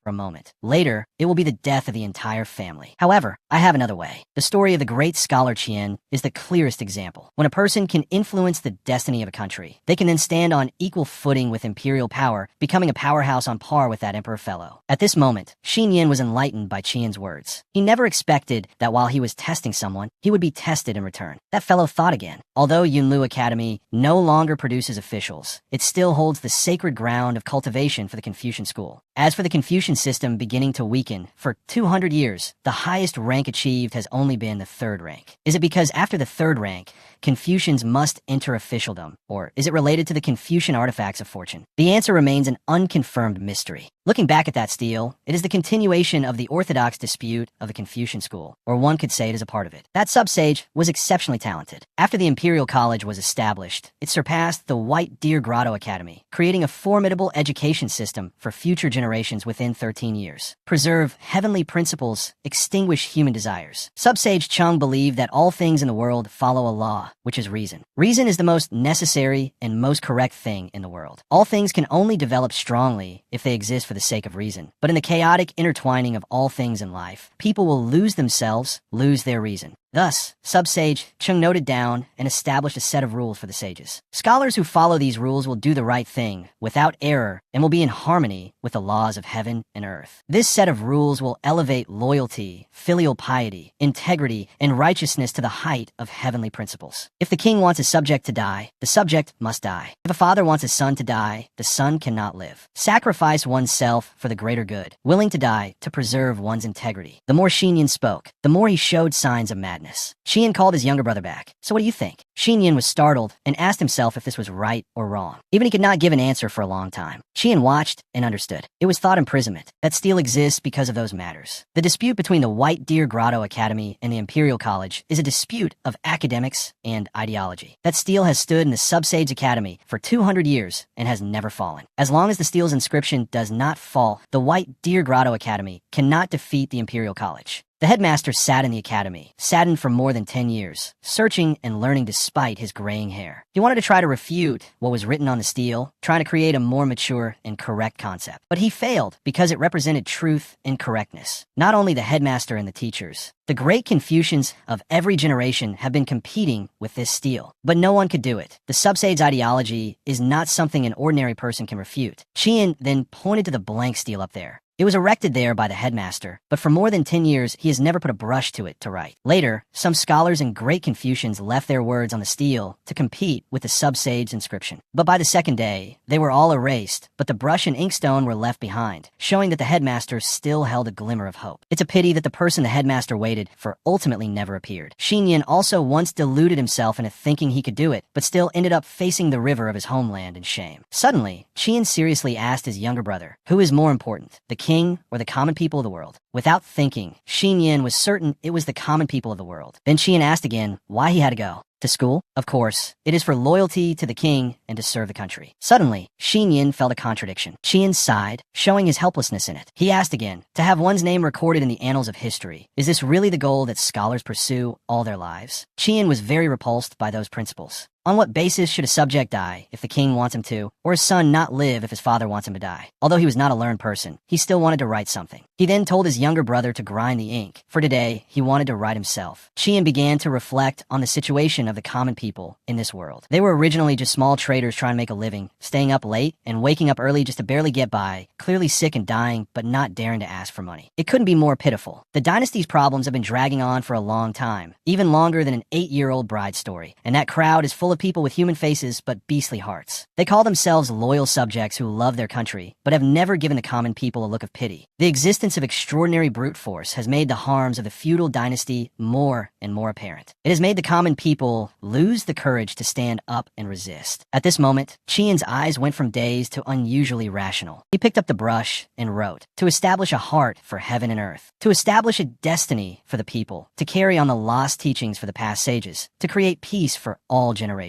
for a moment. Later, it will be the death of the entire family. However, I have another way. The story of the great scholar Qian is the clearest example. When a person can influence the destiny of a country, they can then stand on equal footing with imperial power, becoming a powerhouse on par with that emperor fellow. At this moment, Xin Yan was enlightened by Qian's words. He never expected that while he was testing someone, he would be tested in return. That fellow thought again. Although Yunlu Academy no longer produces officials, it still holds the sacred ground of cultivation for the Confucian school. As for the Confucian system beginning to weaken, for 200 years, the highest rank achieved has only been the third rank. Is it because after the third rank, Confucians must enter officialdom, or is it related to the Confucian artifacts of fortune? The answer remains an unconfirmed mystery. Looking back at that stele, it is the continuation of the orthodox dispute of the Confucian school, or one could say it is a part of it. That sub-sage was exceptionally talented. After the Imperial College was established, it surpassed the White Deer Grotto Academy, creating a formidable education system for future generations within 13 years. Preserve heavenly principles, extinguish human desires. Sub-sage Chung believed that all things in the world follow a law, which is reason. Reason is the most necessary and most correct thing in the world. All things can only develop strongly if they exist for the sake of reason. But in the chaotic intertwining of all things in life, people will lose themselves, lose their reason. Thus, sub-sage Chung noted down and established a set of rules for the sages. Scholars who follow these rules will do the right thing, without error, and will be in harmony with the laws of heaven and earth. This set of rules will elevate loyalty, filial piety, integrity, and righteousness to the height of heavenly principles. If the king wants his subject to die, the subject must die. If a father wants his son to die, the son cannot live. Sacrifice oneself for the greater good, willing to die to preserve one's integrity. The more Xinyan spoke, the more he showed signs of madness. Qian called his younger brother back. So what do you think? Xinyan was startled and asked himself if this was right or wrong. Even he could not give an answer for a long time. Qian watched and understood. It was thought imprisonment. That stele exists because of those matters. The dispute between the White Deer Grotto Academy and the Imperial College is a dispute of academics and ideology. That stele has stood in the Sub-Sage Academy for 200 years and has never fallen. As long as the stele's inscription does not fall, the White Deer Grotto Academy cannot defeat the Imperial College. The headmaster sat in the academy, saddened for more than 10 years, searching and learning despite his graying hair. He wanted to try to refute what was written on the stele, trying to create a more mature and correct concept. But he failed because it represented truth and correctness. Not only the headmaster and the teachers, the great Confucians of every generation have been competing with this stele, but no one could do it. The sub-sage ideology is not something an ordinary person can refute. Qian then pointed to the blank stele up there. It was erected there by the headmaster, but for more than 10 years, he has never put a brush to it to write. Later, some scholars and great Confucians left their words on the stele to compete with the sub-sage inscription. But by the second day, they were all erased, but the brush and inkstone were left behind, showing that the headmaster still held a glimmer of hope. It's a pity that the person the headmaster waited for ultimately never appeared. Xinyan also once deluded himself into thinking he could do it, but still ended up facing the river of his homeland in shame. Suddenly, Qian seriously asked his younger brother, who is more important, the king or the common people of the world? Without thinking, Xinyan was certain it was the common people of the world. Then Qian asked again why he had to go. To school? Of course. It is for loyalty to the king and to serve the country. Suddenly, Xinyan felt a contradiction. Qian sighed, showing his helplessness in it. He asked again, to have one's name recorded in the annals of history, is this really the goal that scholars pursue all their lives? Qian was very repulsed by those principles. On what basis should a subject die if the king wants him to, or his son not live if his father wants him to die? Although he was not a learned person, he still wanted to write something. He then told his younger brother to grind the ink. For today, he wanted to write himself. Qian began to reflect on the situation of the common people in this world. They were originally just small traders trying to make a living, staying up late and waking up early just to barely get by, clearly sick and dying, but not daring to ask for money. It couldn't be more pitiful. The dynasty's problems have been dragging on for a long time, even longer than an 8-year-old bride story, and that crowd is full of people with human faces but beastly hearts. They call themselves loyal subjects who love their country, but have never given the common people a look of pity. The existence of extraordinary brute force has made the harms of the feudal dynasty more and more apparent. It has made the common people lose the courage to stand up and resist. At this moment, Qian's eyes went from dazed to unusually rational. He picked up the brush and wrote, to establish a heart for heaven and earth, to establish a destiny for the people, to carry on the lost teachings for the past sages, to create peace for all generations.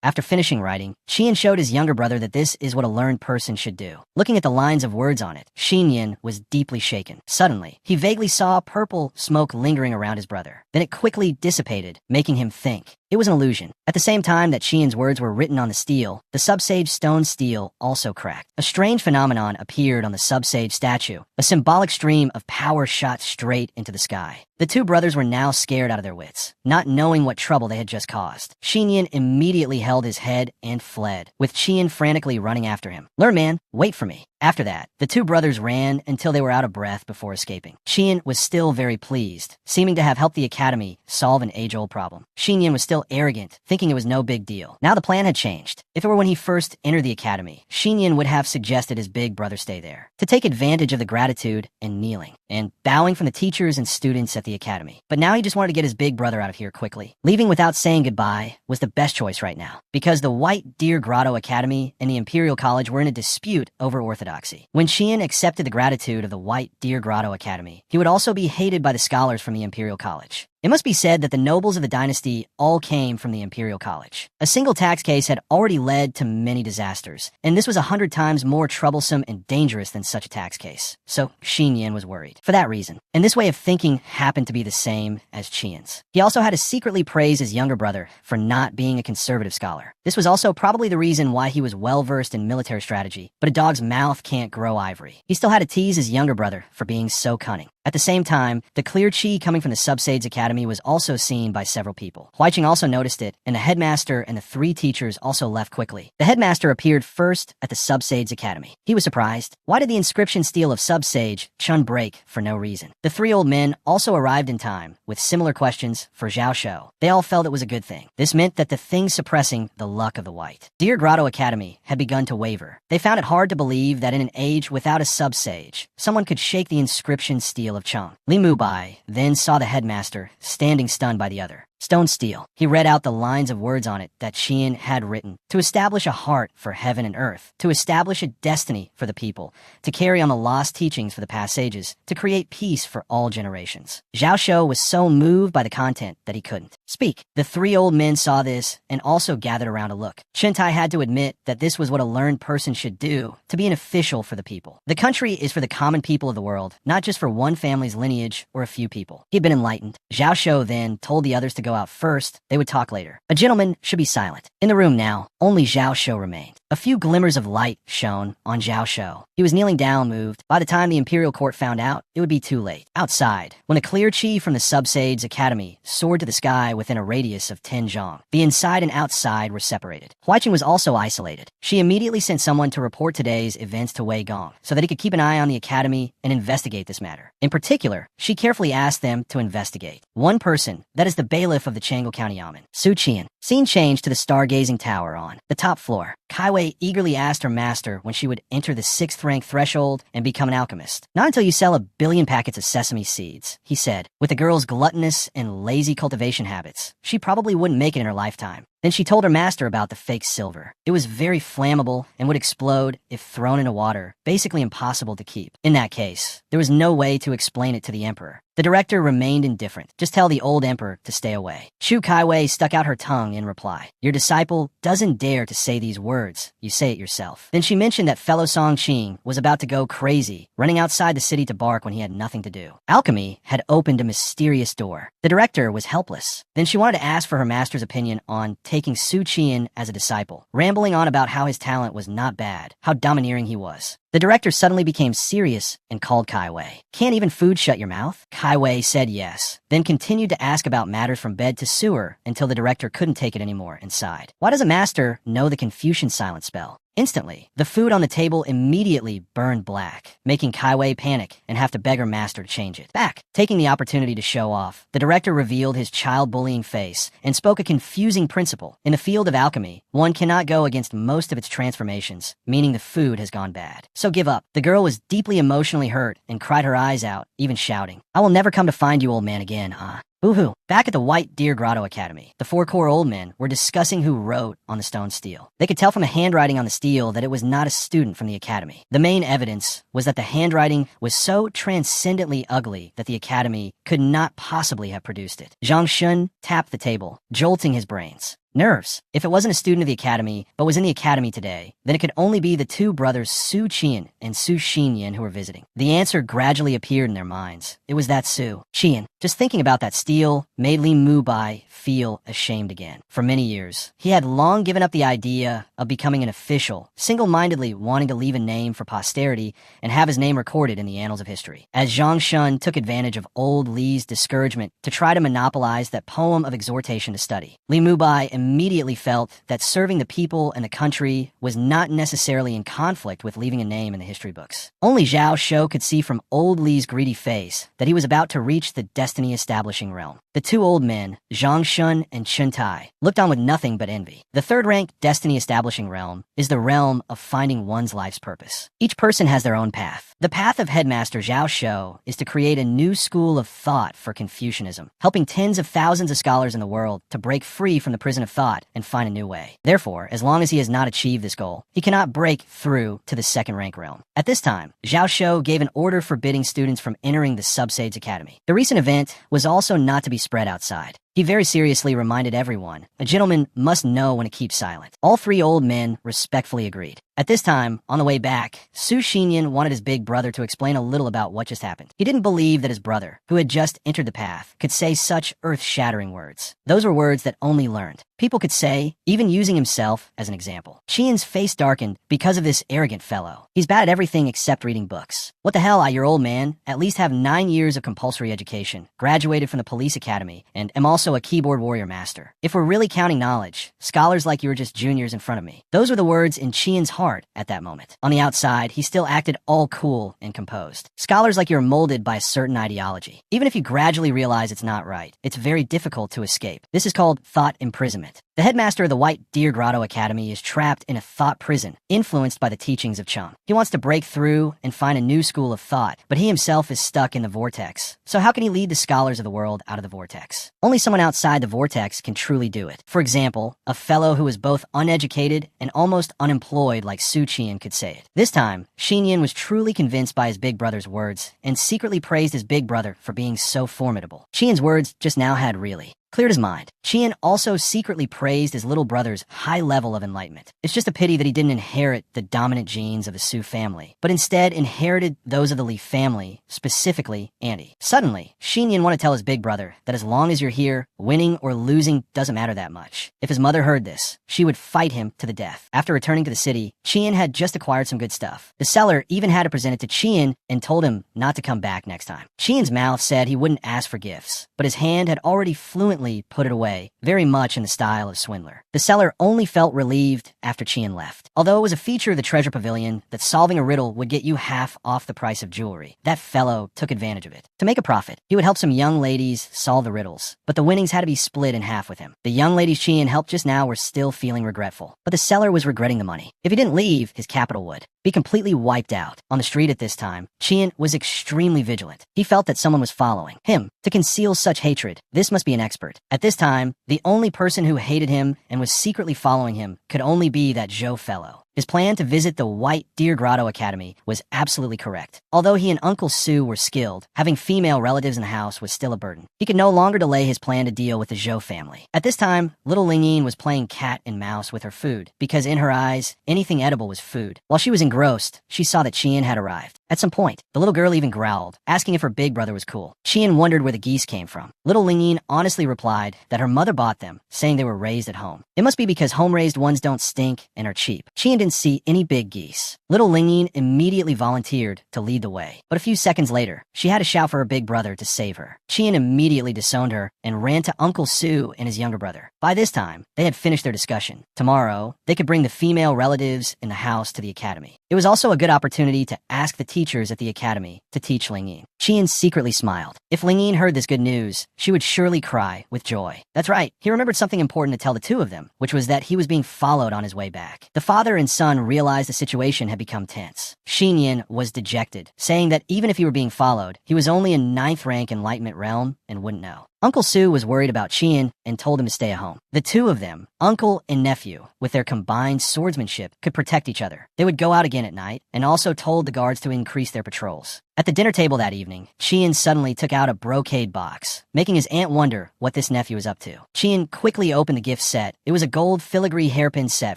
After finishing writing, Qian showed his younger brother that this is what a learned person should do. Looking at the lines of words on it, Xinyan was deeply shaken. Suddenly, he vaguely saw purple smoke lingering around his brother. Then it quickly dissipated, making him think. It was an illusion. At the same time that Qian's words were written on the steel, the subsage stone steel also cracked. A strange phenomenon appeared on the subsage statue. A symbolic stream of power shot straight into the sky. The two brothers were now scared out of their wits, not knowing what trouble they had just caused. Qian immediately held his head and fled, with Qian frantically running after him. "Learn, man, wait for me." After that, the two brothers ran until they were out of breath before escaping. Qian was still very pleased, seeming to have helped the academy solve an age-old problem. Qian was still arrogant, thinking it was no big deal. Now the plan had changed. If it were when he first entered the academy, Qian would have suggested his big brother stay there, to take advantage of the gratitude and kneeling, and bowing from the teachers and students at the academy. But now he just wanted to get his big brother out of here quickly. Leaving without saying goodbye was the best choice right now, because the White Deer Grotto Academy and the Imperial College were in a dispute over orthodoxy. When Qian accepted the gratitude of the White Deer Grotto Academy, he would also be hated by the scholars from the Imperial College. It must be said that the nobles of the dynasty all came from the Imperial College. A single tax case had already led to many disasters, and this was 100 times more troublesome and dangerous than such a tax case. So Qian was worried. For that reason. And this way of thinking happened to be the same as Qian's. He also had to secretly praise his younger brother for not being a conservative scholar. This was also probably the reason why he was well-versed in military strategy, but a dog's mouth can't grow ivory. He still had to tease his younger brother for being so cunning. At the same time, the clear chi coming from the Subsades Academy was also seen by several people. Huaiqing also noticed it, and the headmaster and the 3 teachers also left quickly. The headmaster appeared first at the Subsades Academy. He was surprised. Why did the inscription stele of Subsage Chun break for no reason? The 3 old men also arrived in time, with similar questions for Zhao Shou. They all felt it was a good thing. This meant that the thing suppressing the luck of the White Deer Grotto Academy had begun to waver. They found it hard to believe that in an age without a Subsage, someone could shake the inscription stele of Chang. Li Mubai then saw the headmaster standing stunned by the other. Stone steel. He read out the lines of words on it that Qian had written. To establish a heart for heaven and earth. To establish a destiny for the people. To carry on the lost teachings for the past sages. To create peace for all generations. Zhao Shou was so moved by the content that he couldn't speak. The 3 old men saw this and also gathered around to look. Shintai had to admit that this was what a learned person should do, to be an official for the people. The country is for the common people of the world, not just for one family's lineage or a few people. He had been enlightened. Zhao Shou then told the others to go out first. They would talk later. A gentleman should be silent. In the room now, only Zhao Shou remained. A few glimmers of light shone on Zhao Shou. He was kneeling down, moved. By the time the Imperial Court found out, it would be too late. Outside, when a clear chi from the Subsades Academy soared to the sky within a radius of 10 zhang, the inside and outside were separated. Huaiqing was also isolated. She immediately sent someone to report today's events to Wei Gong, so that he could keep an eye on the academy and investigate this matter. In particular, she carefully asked them to investigate one person, that is the bailiff of the Changle County Yamen, Su Qian. Scene changed to the stargazing tower on the top floor. Kai Wei eagerly asked her master when she would enter the 6th rank threshold and become an alchemist. Not until you sell 1 billion packets of sesame seeds, he said. With the girl's gluttonous and lazy cultivation habits, she probably wouldn't make it in her lifetime. Then she told her master about the fake silver. It was very flammable and would explode if thrown into water, basically impossible to keep. In that case, there was no way to explain it to the emperor. The director remained indifferent. Just tell the old emperor to stay away. Chu Kaiwei stuck out her tongue in reply. Your disciple doesn't dare to say these words. You say it yourself. Then she mentioned that fellow Song Qing was about to go crazy, running outside the city to bark when he had nothing to do. Alchemy had opened a mysterious door. The director was helpless. Then she wanted to ask for her master's opinion on taking Su Qian as a disciple, rambling on about how his talent was not bad, how domineering he was. The director suddenly became serious and called Kai Wei. Can't even food shut your mouth? Kai Wei said yes, then continued to ask about matters from bed to sewer until the director couldn't take it anymore and sighed. Why does a master know the Confucian silent spell? Instantly, the food on the table immediately burned black, making Kai Wei panic and have to beg her master to change it. Back, taking the opportunity to show off, the director revealed his child-bullying face and spoke a confusing principle. In the field of alchemy, one cannot go against most of its transformations, meaning the food has gone bad. So give up. The girl was deeply emotionally hurt and cried her eyes out, even shouting, I will never come to find you, old man, again, huh? Boo-hoo. Back at the White Deer Grotto Academy, the 4 core old men were discussing who wrote on the stone stele. They could tell from the handwriting on the stele that it was not a student from the academy. The main evidence was that the handwriting was so transcendently ugly that the academy could not possibly have produced it. Zhang Shun tapped the table, jolting his brains. Nerves. If it wasn't a student of the academy, but was in the academy today, then it could only be the two brothers Su Qian and Su Xinyan who were visiting. The answer gradually appeared in their minds. It was that Su Qian. Just thinking about that steal made Li Mubai feel ashamed again. For many years, he had long given up the idea of becoming an official, single-mindedly wanting to leave a name for posterity and have his name recorded in the annals of history. As Zhang Shun took advantage of old Li's discouragement to try to monopolize that poem of exhortation to study, Li Mubai immediately felt that serving the people and the country was not necessarily in conflict with leaving a name in the history books. Only Zhao Shou could see from old Li's greedy face that he was about to reach the destiny-establishing realm. The two old men, Zhang Shun and Chun Tai, looked on with nothing but envy. The third-ranked destiny-establishing realm is the realm of finding one's life's purpose. Each person has their own path. The path of Headmaster Zhao Shou is to create a new school of thought for Confucianism, helping tens of thousands of scholars in the world to break free from the prison of thought and find a new way. Therefore, as long as he has not achieved this goal, he cannot break through to the second-rank realm. At this time, Zhao Shou gave an order forbidding students from entering the Subsades Academy. The recent event was also not to be spread outside. He very seriously reminded everyone, a gentleman must know when to keep silent. All three old men respectfully agreed. At this time, on the way back, Su Xinyan wanted his big brother to explain a little about what just happened. He didn't believe that his brother, who had just entered the path, could say such earth-shattering words. Those were words that only learned people could say, even using himself as an example. Qian's face darkened because of this arrogant fellow. He's bad at everything except reading books. What the hell, I, your old man, at least have 9 years of compulsory education, graduated from the police academy, and am also a keyboard warrior master. If we're really counting knowledge, scholars like you are just juniors in front of me. Those were the words in Qian's heart at that moment. On the outside, he still acted all cool and composed. Scholars like you are molded by a certain ideology. Even if you gradually realize it's not right, it's very difficult to escape. This is called thought imprisonment. The headmaster of the White Deer Grotto Academy is trapped in a thought prison, influenced by the teachings of Cheng. He wants to break through and find a new school of thought, but he himself is stuck in the vortex. So how can he lead the scholars of the world out of the vortex? Only someone outside the vortex can truly do it. For example, a fellow who is both uneducated and almost unemployed like Su Qian could say it. This time, Xinyan was truly convinced by his big brother's words and secretly praised his big brother for being so formidable. Qian's words just now had really cleared his mind. Qian also secretly praised his little brother's high level of enlightenment. It's just a pity that he didn't inherit the dominant genes of the Su family, but instead inherited those of the Li family, specifically Andy. Suddenly, Xinyan wanted to tell his big brother that as long as you're here, winning or losing doesn't matter that much. If his mother heard this, she would fight him to the death. After returning to the city, Qian had just acquired some good stuff. The seller even had to present it to Qian and told him not to come back next time. Qian's mouth said he wouldn't ask for gifts, but his hand had already fluently put it away, very much in the style of swindler. The seller only felt relieved after Qian left. Although it was a feature of the treasure pavilion that solving a riddle would get you half off the price of jewelry, that fellow took advantage of it. To make a profit, he would help some young ladies solve the riddles, but the winnings had to be split in half with him. The young ladies Qian helped just now were still feeling regretful, but the seller was regretting the money. If he didn't leave, his capital would be completely wiped out. On the street at this time, Qian was extremely vigilant. He felt that someone was following him. To conceal such hatred, this must be an expert. At this time, the only person who hated him and was secretly following him could only be that Zhou fellow. His plan to visit the White Deer Grotto Academy was absolutely correct. Although he and Uncle Su were skilled, having female relatives in the house was still a burden. He could no longer delay his plan to deal with the Zhou family. At this time, little Lingyin was playing cat and mouse with her food, because in her eyes, anything edible was food. While she was engrossed, she saw that Qian had arrived. At some point, the little girl even growled, asking if her big brother was cool. Qian wondered where the geese came from. Little Lingyin honestly replied that her mother bought them, saying they were raised at home. It must be because home-raised ones don't stink and are cheap. Qian didn't see any big geese. Little Lingyin immediately volunteered to lead the way. But a few seconds later, she had to shout for her big brother to save her. Qian immediately disowned her and ran to Uncle Su and his younger brother. By this time, they had finished their discussion. Tomorrow, they could bring the female relatives in the house to the academy. It was also a good opportunity to ask the teachers at the academy to teach Lingyin. Qian secretly smiled. If Lingyin heard this good news, she would surely cry with joy. That's right, he remembered something important to tell the two of them, which was that he was being followed on his way back. The father and son realized the situation had become tense. Xinyan was dejected, saying that even if he were being followed, he was only in 9th rank Enlightenment realm and wouldn't know. Uncle Sue was worried about Qian and told him to stay at home. The two of them, uncle and nephew, with their combined swordsmanship, could protect each other. They would go out again at night and also told the guards to increase their patrols. At the dinner table that evening, Qian suddenly took out a brocade box, making his aunt wonder what this nephew was up to. Qian quickly opened the gift set. It was a gold filigree hairpin set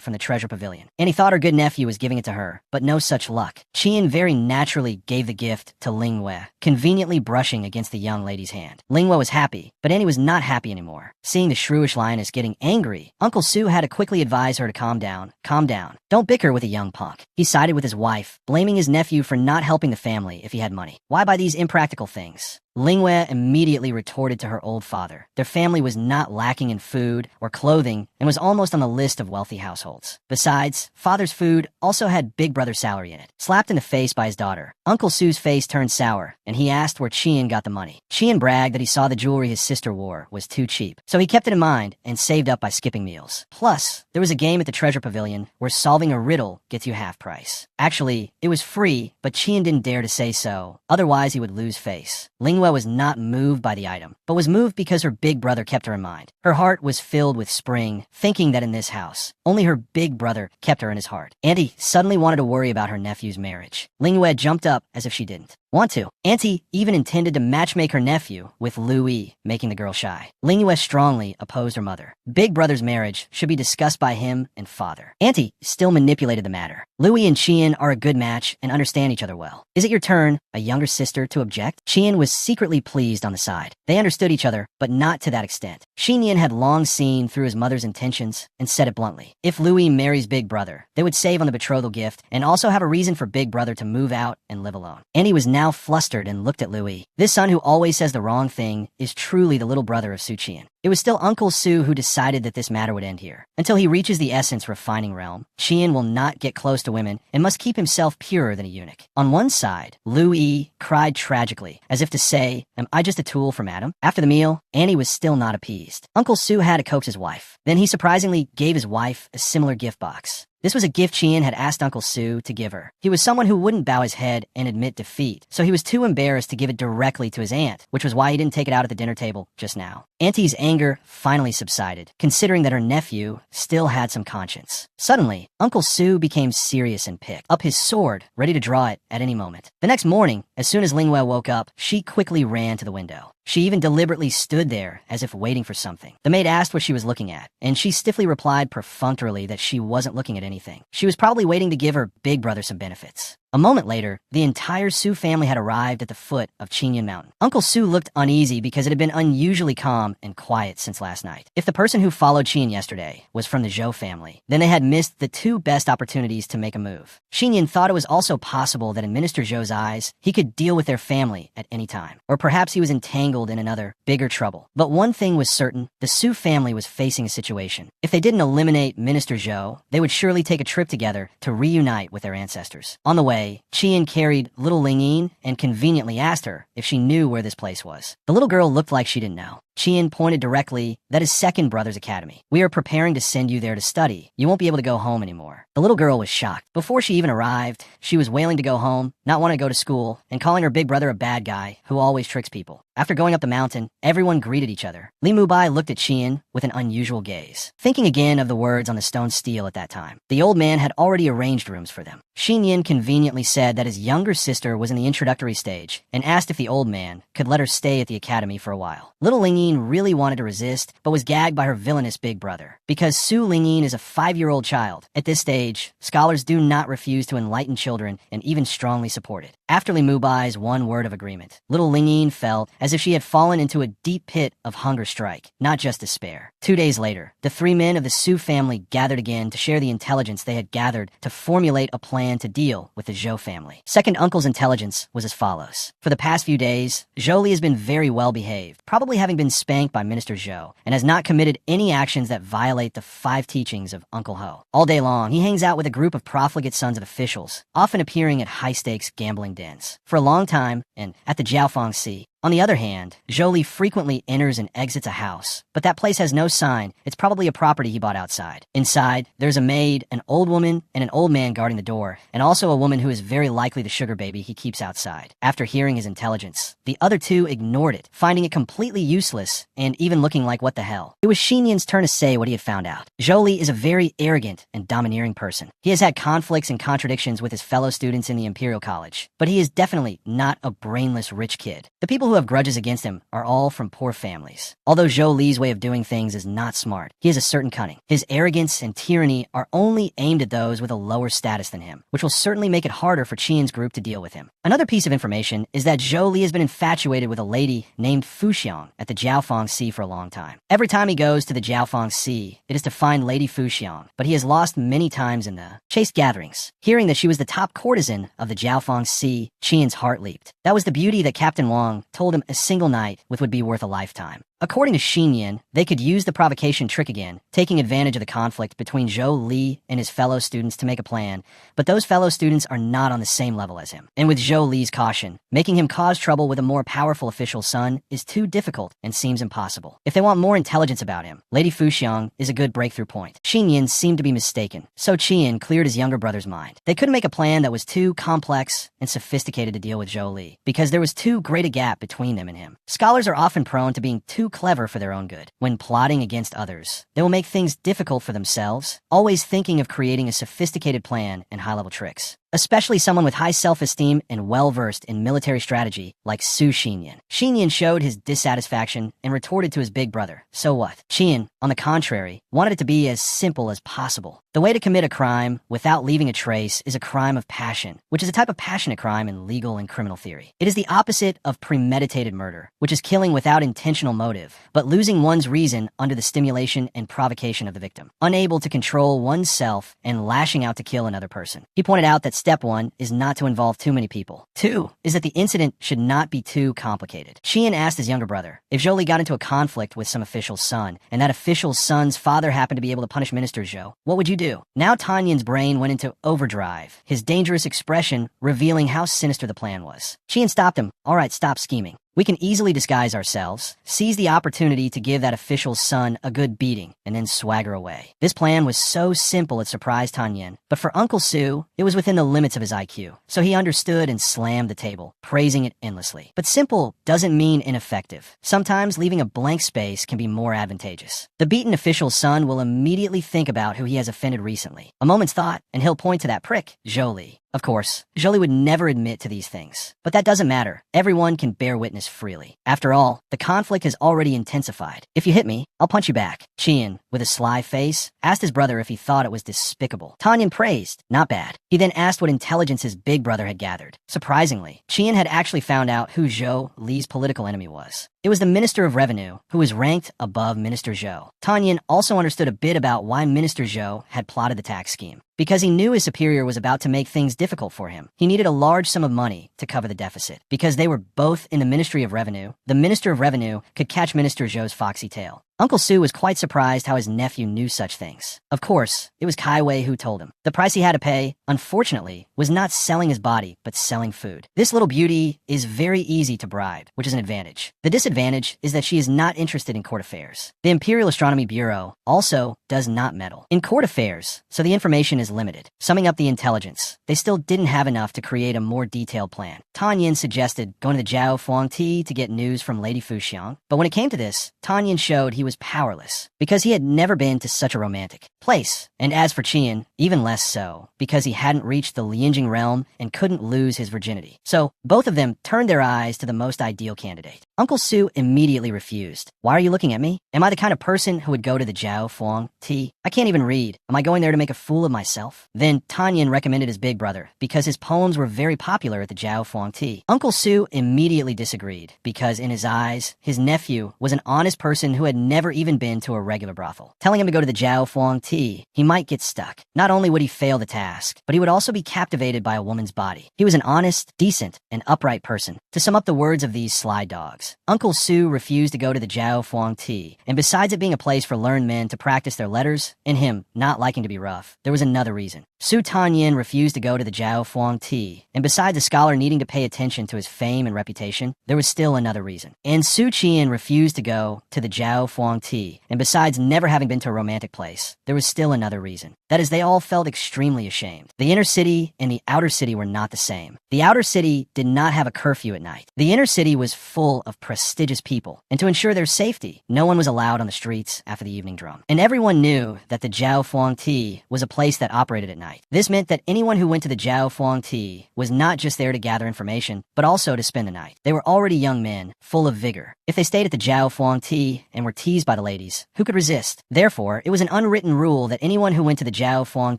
from the treasure pavilion, and he thought her good nephew was giving it to her, but no such luck. Qian very naturally gave the gift to Lingue, conveniently brushing against the young lady's hand. Lingue was happy, but Annie was not happy anymore. Seeing the shrewish lioness getting angry, Uncle Sue had to quickly advise her to calm down. Calm down. Don't bicker with a young punk. He sided with his wife, blaming his nephew for not helping the family if he had money. Why buy these impractical things? Lingue immediately retorted to her old father. Their family was not lacking in food or clothing and was almost on the list of wealthy households. Besides, father's food also had Big Brother's salary in it. Slapped in the face by his daughter, Uncle Sue's face turned sour, and he asked where Qian got the money. Qian bragged that he saw the jewelry his sister wore was too cheap, so he kept it in mind and saved up by skipping meals. Plus, there was a game at the treasure pavilion where solving a riddle gets you half price. Actually, it was free, but Qian didn't dare to say so, otherwise he would lose face. Lingue was not moved by the item, but was moved because her big brother kept her in mind. Her heart was filled with spring, thinking that in this house, only her big brother kept her in his heart. Auntie suddenly wanted to worry about her nephew's marriage. Lingue jumped up as if she didn't want to. Auntie even intended to matchmake her nephew with Louis, making the girl shy. Lingue strongly opposed her mother. Big brother's marriage should be discussed by him and father. Auntie still manipulated the matter. Louis and Qian are a good match and understand each other well. Is it your turn, a younger sister, to object? Qian was secretly pleased on the side. They understood each other, but not to that extent. Qian had long seen through his mother's intentions and said it bluntly. If Louis marries Big Brother, they would save on the betrothal gift and also have a reason for Big Brother to move out and live alone. Annie was now flustered and looked at Louis. This son who always says the wrong thing is truly the little brother of Su Qian. It was still Uncle Sue who decided that this matter would end here. Until he reaches the essence refining realm, Qian will not get close to women and must keep himself purer than a eunuch. On one side, Louis cried tragically, as if to say, am I just a tool from Adam? After the meal, Annie was still not appeased. Uncle Sue had to coax his wife. Then he surprisingly gave his wife a similar gift box. This was a gift Qian had asked Uncle Sue to give her. He was someone who wouldn't bow his head and admit defeat, so he was too embarrassed to give it directly to his aunt, which was why he didn't take it out at the dinner table just now. Auntie's anger finally subsided, considering that her nephew still had some conscience. Suddenly, Uncle Sue became serious and picked up his sword, ready to draw it at any moment. The next morning, as soon as Lingue woke up, she quickly ran to the window. She even deliberately stood there as if waiting for something. The maid asked what she was looking at, and she stiffly replied perfunctorily that she wasn't looking at anything. She was probably waiting to give her big brother some benefits. A moment later, the entire Sue family had arrived at the foot of Qinyan Mountain. Uncle Sue looked uneasy because it had been unusually calm and quiet since last night. If the person who followed Qian yesterday was from the Zhou family, then they had missed the two best opportunities to make a move. Qinyan thought it was also possible that in Minister Zhou's eyes, he could deal with their family at any time. Or perhaps he was entangled in another, bigger trouble. But one thing was certain, the Sue family was facing a situation. If they didn't eliminate Minister Zhou, they would surely take a trip together to reunite with their ancestors. On the way, Qian carried little Lingyin and conveniently asked her if she knew where this place was. The little girl looked like she didn't know. Qian pointed directly, that is second brother's academy. We are preparing to send you there to study. You won't be able to go home anymore. The little girl was shocked. Before she even arrived, she was wailing to go home, not wanting to go to school, and calling her big brother a bad guy who always tricks people. After going up the mountain, everyone greeted each other. Li Mubai looked at Qian with an unusual gaze, thinking again of the words on the stone stele at that time. The old man had already arranged rooms for them. Xinyan conveniently said that his younger sister was in the introductory stage and asked if the old man could let her stay at the academy for a while. Little Lingyin really wanted to resist, but was gagged by her villainous big brother. Because Su Lingyin is a 5-year-old child, at this stage, scholars do not refuse to enlighten children and even strongly support it. After Li Mubai's one word of agreement, little Lingyin felt as if she had fallen into a deep pit of hunger strike, not just despair. 2 days later, the 3 men of the Su family gathered again to share the intelligence they had gathered to formulate a plan to deal with the Zhou family. Second uncle's intelligence was as follows. For the past few days, Zhou has been very well behaved, probably having been spanked by Minister Zhou, and has not committed any actions that violate the 5 teachings of Uncle Ho. All day long, he hangs out with a group of profligate sons of officials, often appearing at high-stakes gambling dens. For a long time, and at the Jiaofeng Sea, On the other hand, Zhou Li frequently enters and exits a house, but that place has no sign. It's probably a property he bought outside. Inside, there's a maid, an old woman, and an old man guarding the door, and also a woman who is very likely the sugar baby he keeps outside. After hearing his intelligence, the other two ignored it, finding it completely useless and even looking like what the hell. It was Xinyan's turn to say what he had found out. Zhou Li is a very arrogant and domineering person. He has had conflicts and contradictions with his fellow students in the Imperial College, but he is definitely not a brainless rich kid. The people who have grudges against him are all from poor families. Although Zhou Li's way of doing things is not smart, he has a certain cunning. His arrogance and tyranny are only aimed at those with a lower status than him, which will certainly make it harder for Qian's group to deal with him. Another piece of information is that Zhou Li has been infatuated with a lady named Fuxiang at the Jiaofeng Sea for a long time. Every time he goes to the Jiaofeng Sea, it is to find Lady Fuxiang, but he has lost many times in the chase gatherings. Hearing that she was the top courtesan of the Jiaofeng Sea, Qian's heart leaped. That was the beauty that Captain Wang told him a single night with would be worth a lifetime. According to Xinyan, they could use the provocation trick again, taking advantage of the conflict between Zhou Li and his fellow students to make a plan, but those fellow students are not on the same level as him. And with Zhou Li's caution, making him cause trouble with a more powerful official's son is too difficult and seems impossible. If they want more intelligence about him, Lady Fuxiang is a good breakthrough point. Xinyan seemed to be mistaken, so Qian cleared his younger brother's mind. They couldn't make a plan that was too complex and sophisticated to deal with Zhou Li, because there was too great a gap between them and him. Scholars are often prone to being too clever for their own good. When plotting against others, they will make things difficult for themselves, always thinking of creating a sophisticated plan and high-level tricks. Especially someone with high self-esteem and well-versed in military strategy like Su Xinyan. Xinyan showed his dissatisfaction and retorted to his big brother, so what? Qian, on the contrary, wanted it to be as simple as possible. The way to commit a crime without leaving a trace is a crime of passion, which is a type of passionate crime in legal and criminal theory. It is the opposite of premeditated murder, which is killing without intentional motive, but losing one's reason under the stimulation and provocation of the victim, unable to control oneself and lashing out to kill another person. He pointed out that step 1 is not to involve too many people. 2 is that the incident should not be too complicated. Qian asked his younger brother, if Zhou Li got into a conflict with some official's son, and that official's son's father happened to be able to punish Minister Zhou, what would you do? Now Tanyan's brain went into overdrive, his dangerous expression revealing how sinister the plan was. Qian stopped him. All right, stop scheming. We can easily disguise ourselves, seize the opportunity to give that official's son a good beating, and then swagger away. This plan was so simple it surprised Tanyan, but for Uncle Su, it was within the limits of his IQ, so he understood and slammed the table, praising it endlessly. But simple doesn't mean ineffective. Sometimes leaving a blank space can be more advantageous. The beaten official's son will immediately think about who he has offended recently. A moment's thought, and he'll point to that prick, Zhou Li. Of course, Zhou Li would never admit to these things, but that doesn't matter. Everyone can bear witness freely. After all, the conflict has already intensified. If you hit me, I'll punch you back. Qian, with a sly face, asked his brother if he thought it was despicable. Tanyan praised, not bad. He then asked what intelligence his big brother had gathered. Surprisingly, Qian had actually found out who Zhou Li's political enemy was. It was the Minister of Revenue, who was ranked above Minister Zhou. Tanyan also understood a bit about why Minister Zhou had plotted the tax scheme. Because he knew his superior was about to make things difficult for him, he needed a large sum of money to cover the deficit. Because they were both in the Ministry of Revenue, the Minister of Revenue could catch Minister Zhou's foxy tail. Uncle Su was quite surprised how his nephew knew such things. Of course, it was Kai Wei who told him. The price he had to pay, unfortunately, was not selling his body, but selling food. This little beauty is very easy to bribe, which is an advantage. The disadvantage is that she is not interested in court affairs. The Imperial Astronomy Bureau also does not meddle in court affairs, so the information is limited. Summing up the intelligence, they still didn't have enough to create a more detailed plan. Tanyan suggested going to the Jiao Fuangti to get news from Lady Fuxiang, but when it came to this, Tanyan showed he was powerless, because he had never been to such a romantic place. And as for Qian, even less so, because he hadn't reached the Lianjing realm and couldn't lose his virginity. So, both of them turned their eyes to the most ideal candidate. Uncle Su immediately refused. Why are you looking at me? Am I the kind of person who would go to the Jiao Fuangti? I can't even read. Am I going there to make a fool of myself? Then Tanyan recommended his big brother, because his poems were very popular at the Jiao Fuangti. Uncle Su immediately disagreed, because in his eyes, his nephew was an honest person who had never even been to a regular brothel. Telling him to go to the Jiao Fuangti T, he might get stuck. Not only would he fail the task, but he would also be captivated by a woman's body. He was an honest, decent, and upright person. To sum up the words of these sly dogs, Uncle Su refused to go to the Jiao Fuang Ti, and besides it being a place for learned men to practice their letters, and him not liking to be rough, there was another reason. Su Tanyin refused to go to the Jiao Fuang Ti, and besides a scholar needing to pay attention to his fame and reputation, there was still another reason. And Su Qian refused to go to the Jiao Fuang Ti, and besides never having been to a romantic place, there was still another reason. That is, they all felt extremely ashamed. The inner city and the outer city were not the same. The outer city did not have a curfew at night. The inner city was full of prestigious people, and to ensure their safety, no one was allowed on the streets after the evening drum. And everyone knew that the Jiao Fuang Ti was a place that operated at night. This meant that anyone who went to the Jiao Fuang Ti was not just there to gather information, but also to spend the night. They were already young men, full of vigor. If they stayed at the Jiao Fuang Ti and were teased by the ladies, who could resist? Therefore, it was an unwritten rule that anyone who went to the Jiao Fuang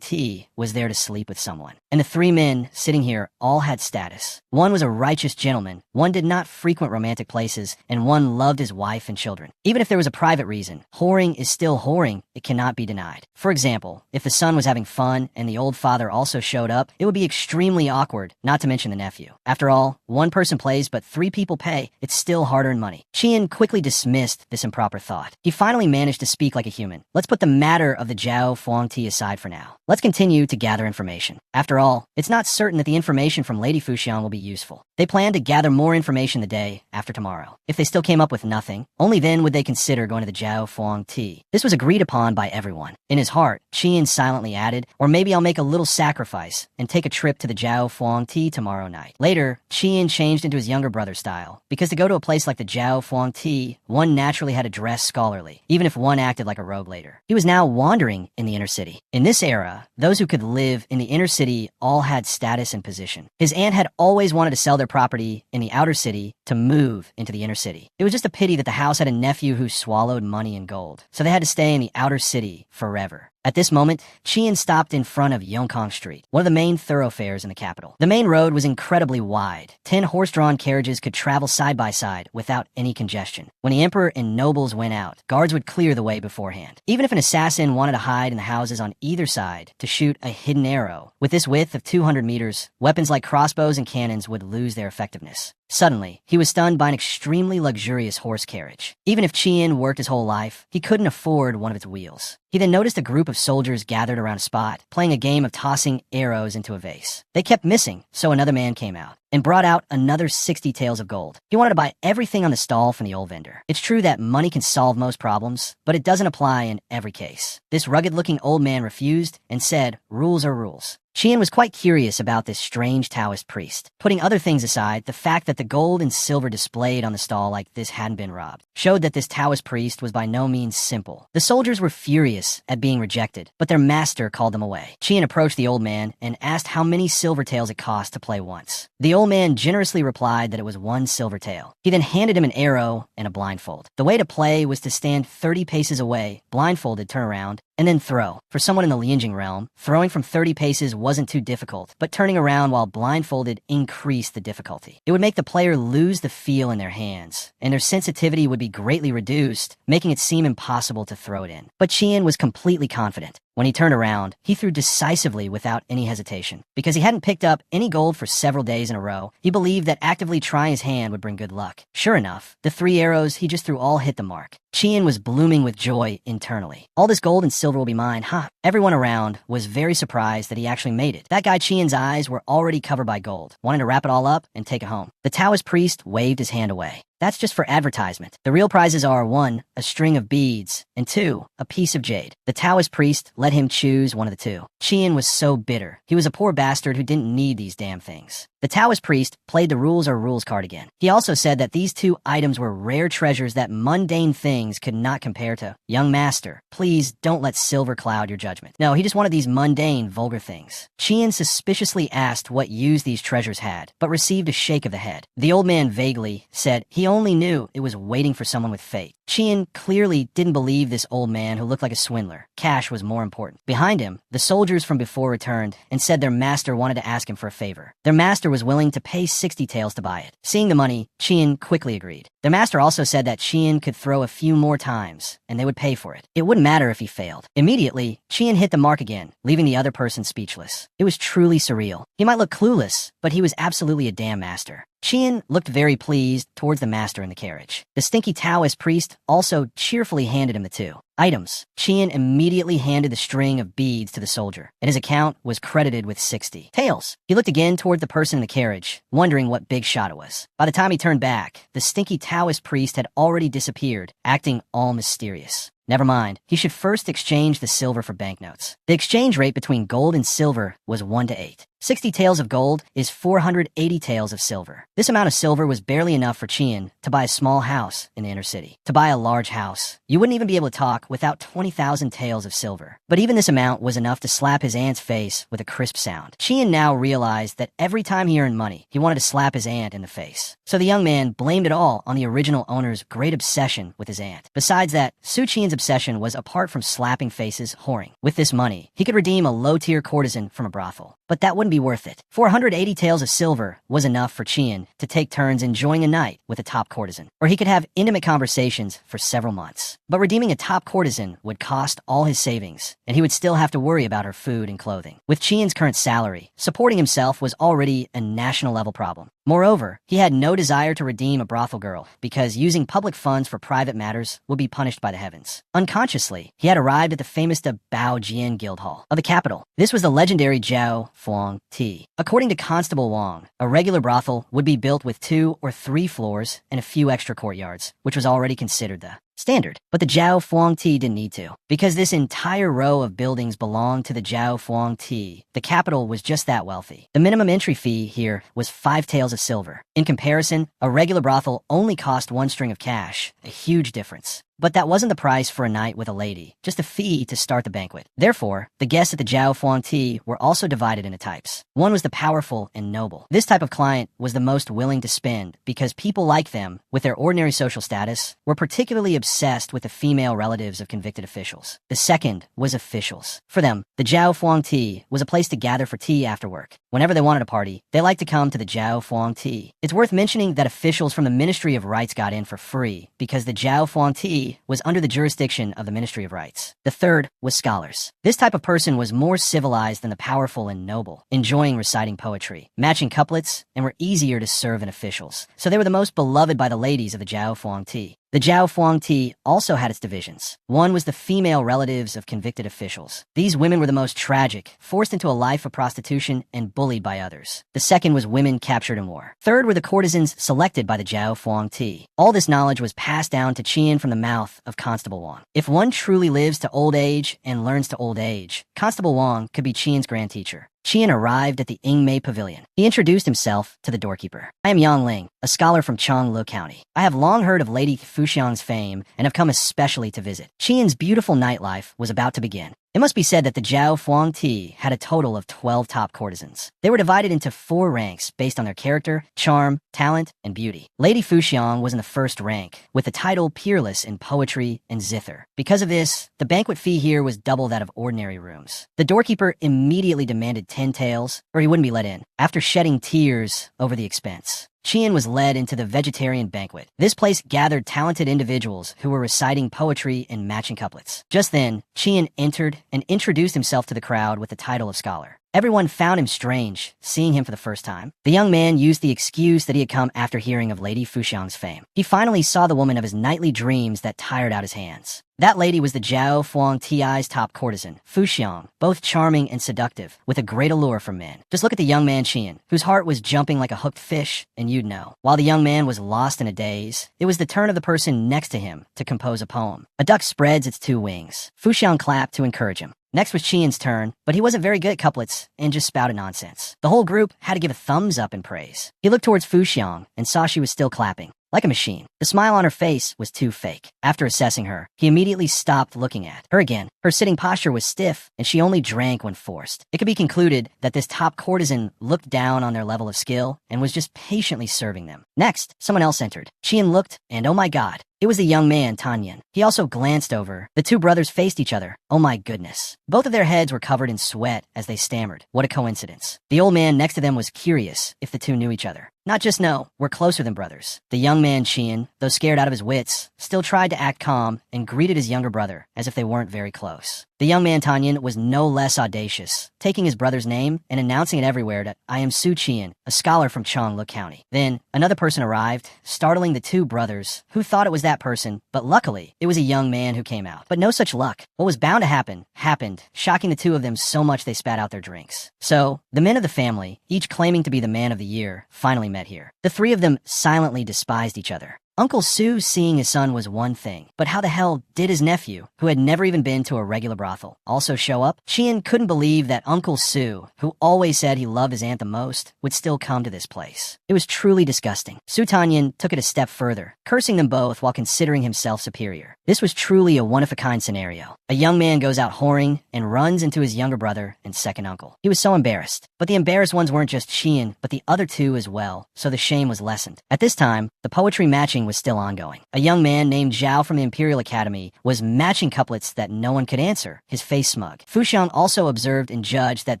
Ti was there to sleep with someone. And the three men sitting here all had status. One was a righteous gentleman, one did not frequent romantic places, and one loved his wife and children. Even if there was a private reason, whoring is still whoring, it cannot be denied. For example, if the son was having fun and the old father also showed up, it would be extremely awkward, not to mention the nephew. After all, one person plays but three people pay. It's still hard-earned money. Qian quickly dismissed this improper thought. He finally managed to speak like a human. Let's put the matter of the Jiao Fuang Ti aside for now. Let's continue to gather information. After all, it's not certain that the information from Lady Fuxian will be useful. They plan to gather more information the day after tomorrow. If they still came up with nothing, only then would they consider going to the Jiao Fuang Ti. This was agreed upon by everyone. In his heart, Qian silently added, or maybe I'll make a little sacrifice and take a trip to the Jiao Fuang Ti tomorrow night. Later, Qian changed into his younger brother's style, because to go to a place like the Jiao Fuang Ti, one naturally had to dress scholarly, even if one acted like a rogue later. He was now wandering in the inner city. In this era, those who could live in the inner city all had status and position. His aunt had always wanted to sell their property in the outer city to move into the inner city. It was just a pity that the house had a nephew who swallowed money and gold, so they had to stay in the outer city forever. At this moment, Qian stopped in front of Yongkang Street, one of the main thoroughfares in the capital. The main road was incredibly wide. 10 horse-drawn carriages could travel side by side without any congestion. When the emperor and nobles went out, guards would clear the way beforehand. Even if an assassin wanted to hide in the houses on either side to shoot a hidden arrow, with this width of 200 meters, weapons like crossbows and cannons would lose their effectiveness. Suddenly, he was stunned by an extremely luxurious horse carriage. Even if Qian worked his whole life, he couldn't afford one of its wheels. He then noticed a group of soldiers gathered around a spot, playing a game of tossing arrows into a vase. They kept missing, so another man came out and brought out another 60 taels of gold. He wanted to buy everything on the stall from the old vendor. It's true that money can solve most problems, but it doesn't apply in every case. This rugged-looking old man refused and said, rules are rules. Qian was quite curious about this strange Taoist priest. Putting other things aside, the fact that the gold and silver displayed on the stall like this hadn't been robbed showed that this Taoist priest was by no means simple. The soldiers were furious at being rejected, but their master called them away. Qian approached the old man and asked how many silver taels it cost to play once. The old man generously replied that it was 1 silver tael. He then handed him an arrow and a blindfold. The way to play was to stand 30 paces away, blindfolded, turn around, and then throw. For someone in the Lianjing realm, throwing from 30 paces wasn't too difficult, but turning around while blindfolded increased the difficulty. It would make the player lose the feel in their hands, and their sensitivity would be greatly reduced, making it seem impossible to throw it in. But Qian was completely confident. When he turned around, he threw decisively without any hesitation. Because he hadn't picked up any gold for several days in a row, he believed that actively trying his hand would bring good luck. Sure enough, the 3 arrows he just threw all hit the mark. Qian was blooming with joy internally. All this gold and silver will be mine, huh? Everyone around was very surprised that he actually made it. That guy Qian's eyes were already covered by gold, wanting to wrap it all up and take it home. The Taoist priest waved his hand away. That's just for advertisement. The real prizes are 1, a string of beads, and 2, a piece of jade. The Taoist priest let him choose one of the 2. Qian was so bitter. He was a poor bastard who didn't need these damn things. The Taoist priest played the rules or rules card again. He also said that these 2 items were rare treasures that mundane things could not compare to. Young master, please don't let silver cloud your judgment. No, he just wanted these mundane, vulgar things. Qian suspiciously asked what use these treasures had, but received a shake of the head. The old man vaguely said he only knew it was waiting for someone with fate. Qian clearly didn't believe this old man who looked like a swindler. Cash was more important. Behind him, the soldiers from before returned and said their master wanted to ask him for a favor. Their master was willing to pay 60 taels to buy it. Seeing the money, Qian quickly agreed. Their master also said that Qian could throw a few more times, and they would pay for it. It wouldn't matter if he failed. Immediately, Qian hit the mark again, leaving the other person speechless. It was truly surreal. He might look clueless, but he was absolutely a damn master. Qian looked very pleased towards the master in the carriage. The stinky Taoist priest also cheerfully handed him the 2 items. Qian immediately handed the string of beads to the soldier, and his account was credited with 60 taels. He looked again toward the person in the carriage, wondering what big shot it was. By the time he turned back, the stinky Taoist priest had already disappeared, acting all mysterious. Never mind, he should first exchange the silver for banknotes. The exchange rate between gold and silver was 1:8. 60 taels of gold is 480 taels of silver. This amount of silver was barely enough for Qian to buy a small house in the inner city. To buy a large house, you wouldn't even be able to talk without 20,000 taels of silver. But even this amount was enough to slap his aunt's face with a crisp sound. Qian now realized that every time he earned money, he wanted to slap his aunt in the face. So the young man blamed it all on the original owner's great obsession with his aunt. Besides that, Su Qian's obsession was apart from slapping faces, whoring. With this money, he could redeem a low-tier courtesan from a brothel. But that wouldn't be worth it. 480 taels of silver was enough for Qian to take turns enjoying a night with a top courtesan, or he could have intimate conversations for several months. But redeeming a top courtesan would cost all his savings, and he would still have to worry about her food and clothing. With Qian's current salary, supporting himself was already a national-level problem. Moreover, he had no desire to redeem a brothel girl, because using public funds for private matters would be punished by the heavens. Unconsciously, he had arrived at the famous Bao Jian Guild Hall of the capital. This was the legendary Jiao Fuang Ti. According to Constable Wang, a regular brothel would be built with 2 or 3 floors and a few extra courtyards, which was already considered the standard. But the Jiao Fuang Ti didn't need to, because this entire row of buildings belonged to the Jiao Fuang Ti. The capital was just that wealthy. The minimum entry fee here was 5 taels of silver. In comparison, a regular brothel only cost 1 string of cash, a huge difference. But that wasn't the price for a night with a lady, just a fee to start the banquet. Therefore, the guests at the Jiao Fuang Ti were also divided into types. One was the powerful and noble. This type of client was the most willing to spend because people like them, with their ordinary social status, were particularly obsessed with the female relatives of convicted officials. The second was officials. For them, the Jiao Fuang Ti was a place to gather for tea after work. Whenever they wanted a party, they liked to come to the Jiao Fuang Ti. It's worth mentioning that officials from the Ministry of Rights got in for free because the Jiao Fuang Ti was under the jurisdiction of the Ministry of Rights. The third was scholars. This type of person was more civilized than the powerful and noble, enjoying reciting poetry, matching couplets, and were easier to serve than officials. So they were the most beloved by the ladies of the Jiao Fuang Ti. The Jiao Fuang Ti also had its divisions. One was the female relatives of convicted officials. These women were the most tragic, forced into a life of prostitution and bullied by others. The second was women captured in war. Third were the courtesans selected by the Jiao Fuang Ti. All this knowledge was passed down to Qian from the mouth of Constable Wang. If one truly lives to old age and learns to old age, Constable Wang could be Qian's grand teacher. Qian arrived at the Yingmei Pavilion. He introduced himself to the doorkeeper. I am Yang Ling, a scholar from Chonglu County. I have long heard of Lady Fuxiang's fame and have come especially to visit. Qian's beautiful nightlife was about to begin. It must be said that the Jiao Fuang Ti had a total of 12 top courtesans. They were divided into 4 ranks based on their character, charm, talent, and beauty. Lady Fuxiang was in the first rank, with the title peerless in poetry and zither. Because of this, the banquet fee here was double that of ordinary rooms. The doorkeeper immediately demanded 10 taels, or he wouldn't be let in, after shedding tears over the expense. Qian was led into the vegetarian banquet. This place gathered talented individuals who were reciting poetry and matching couplets. Just then, Qian entered and introduced himself to the crowd with the title of scholar. Everyone found him strange, seeing him for the first time. The young man used the excuse that he had come after hearing of Lady Fuxiang's fame. He finally saw the woman of his nightly dreams that tired out his hands. That lady was the Jiao Fuang Ti's top courtesan, Fuxiang, both charming and seductive, with a great allure for men. Just look at the young man Qian, whose heart was jumping like a hooked fish, and you'd know. While the young man was lost in a daze, it was the turn of the person next to him to compose a poem. A duck spreads its 2 wings. Fuxiang clapped to encourage him. Next was Qian's turn, but he wasn't very good at couplets and just spouted nonsense. The whole group had to give a thumbs up in praise. He looked towards Fuxiang and saw she was still clapping. like a machine. The smile on her face was too fake. After assessing her, he immediately stopped looking at her again. Her sitting posture was stiff, and she only drank when forced. It could be concluded that this top courtesan looked down on their level of skill and was just patiently serving them. Next, someone else entered. Chien looked, and oh my god, it was the young man, Tanyan. He also glanced over. The two brothers faced each other. Oh my goodness. Both of their heads were covered in sweat as they stammered. What a coincidence. The old man next to them was curious if the two knew each other. Not just no, we're closer than brothers. The young man, Chien, though scared out of his wits, still tried to act calm and greeted his younger brother as if they weren't very close. The young man, Tanyan, was no less audacious, taking his brother's name and announcing it everywhere that I am Su Chien, a scholar from Chongluk County. Then, another person arrived, startling the two brothers, who thought it was that person, but luckily, it was a young man who came out. But no such luck. What was bound to happen, happened, shocking the two of them so much they spat out their drinks. So, the men of the family, each claiming to be the man of the year, finally met here. The three of them silently despised each other. Uncle Su seeing his son was one thing, but how the hell did his nephew, who had never even been to a regular brothel, also show up? Chien couldn't believe that Uncle Su, who always said he loved his aunt the most, would still come to this place. It was truly disgusting. Su Tanyan took it a step further, cursing them both while considering himself superior. This was truly a one-of-a-kind scenario. A young man goes out whoring and runs into his younger brother and second uncle. He was so embarrassed. But the embarrassed ones weren't just Chien, but the other two as well, so the shame was lessened. At this time, the poetry matching was still ongoing. A young man named Zhao from the Imperial Academy was matching couplets that no one could answer, his face smug. Fuxiang also observed and judged that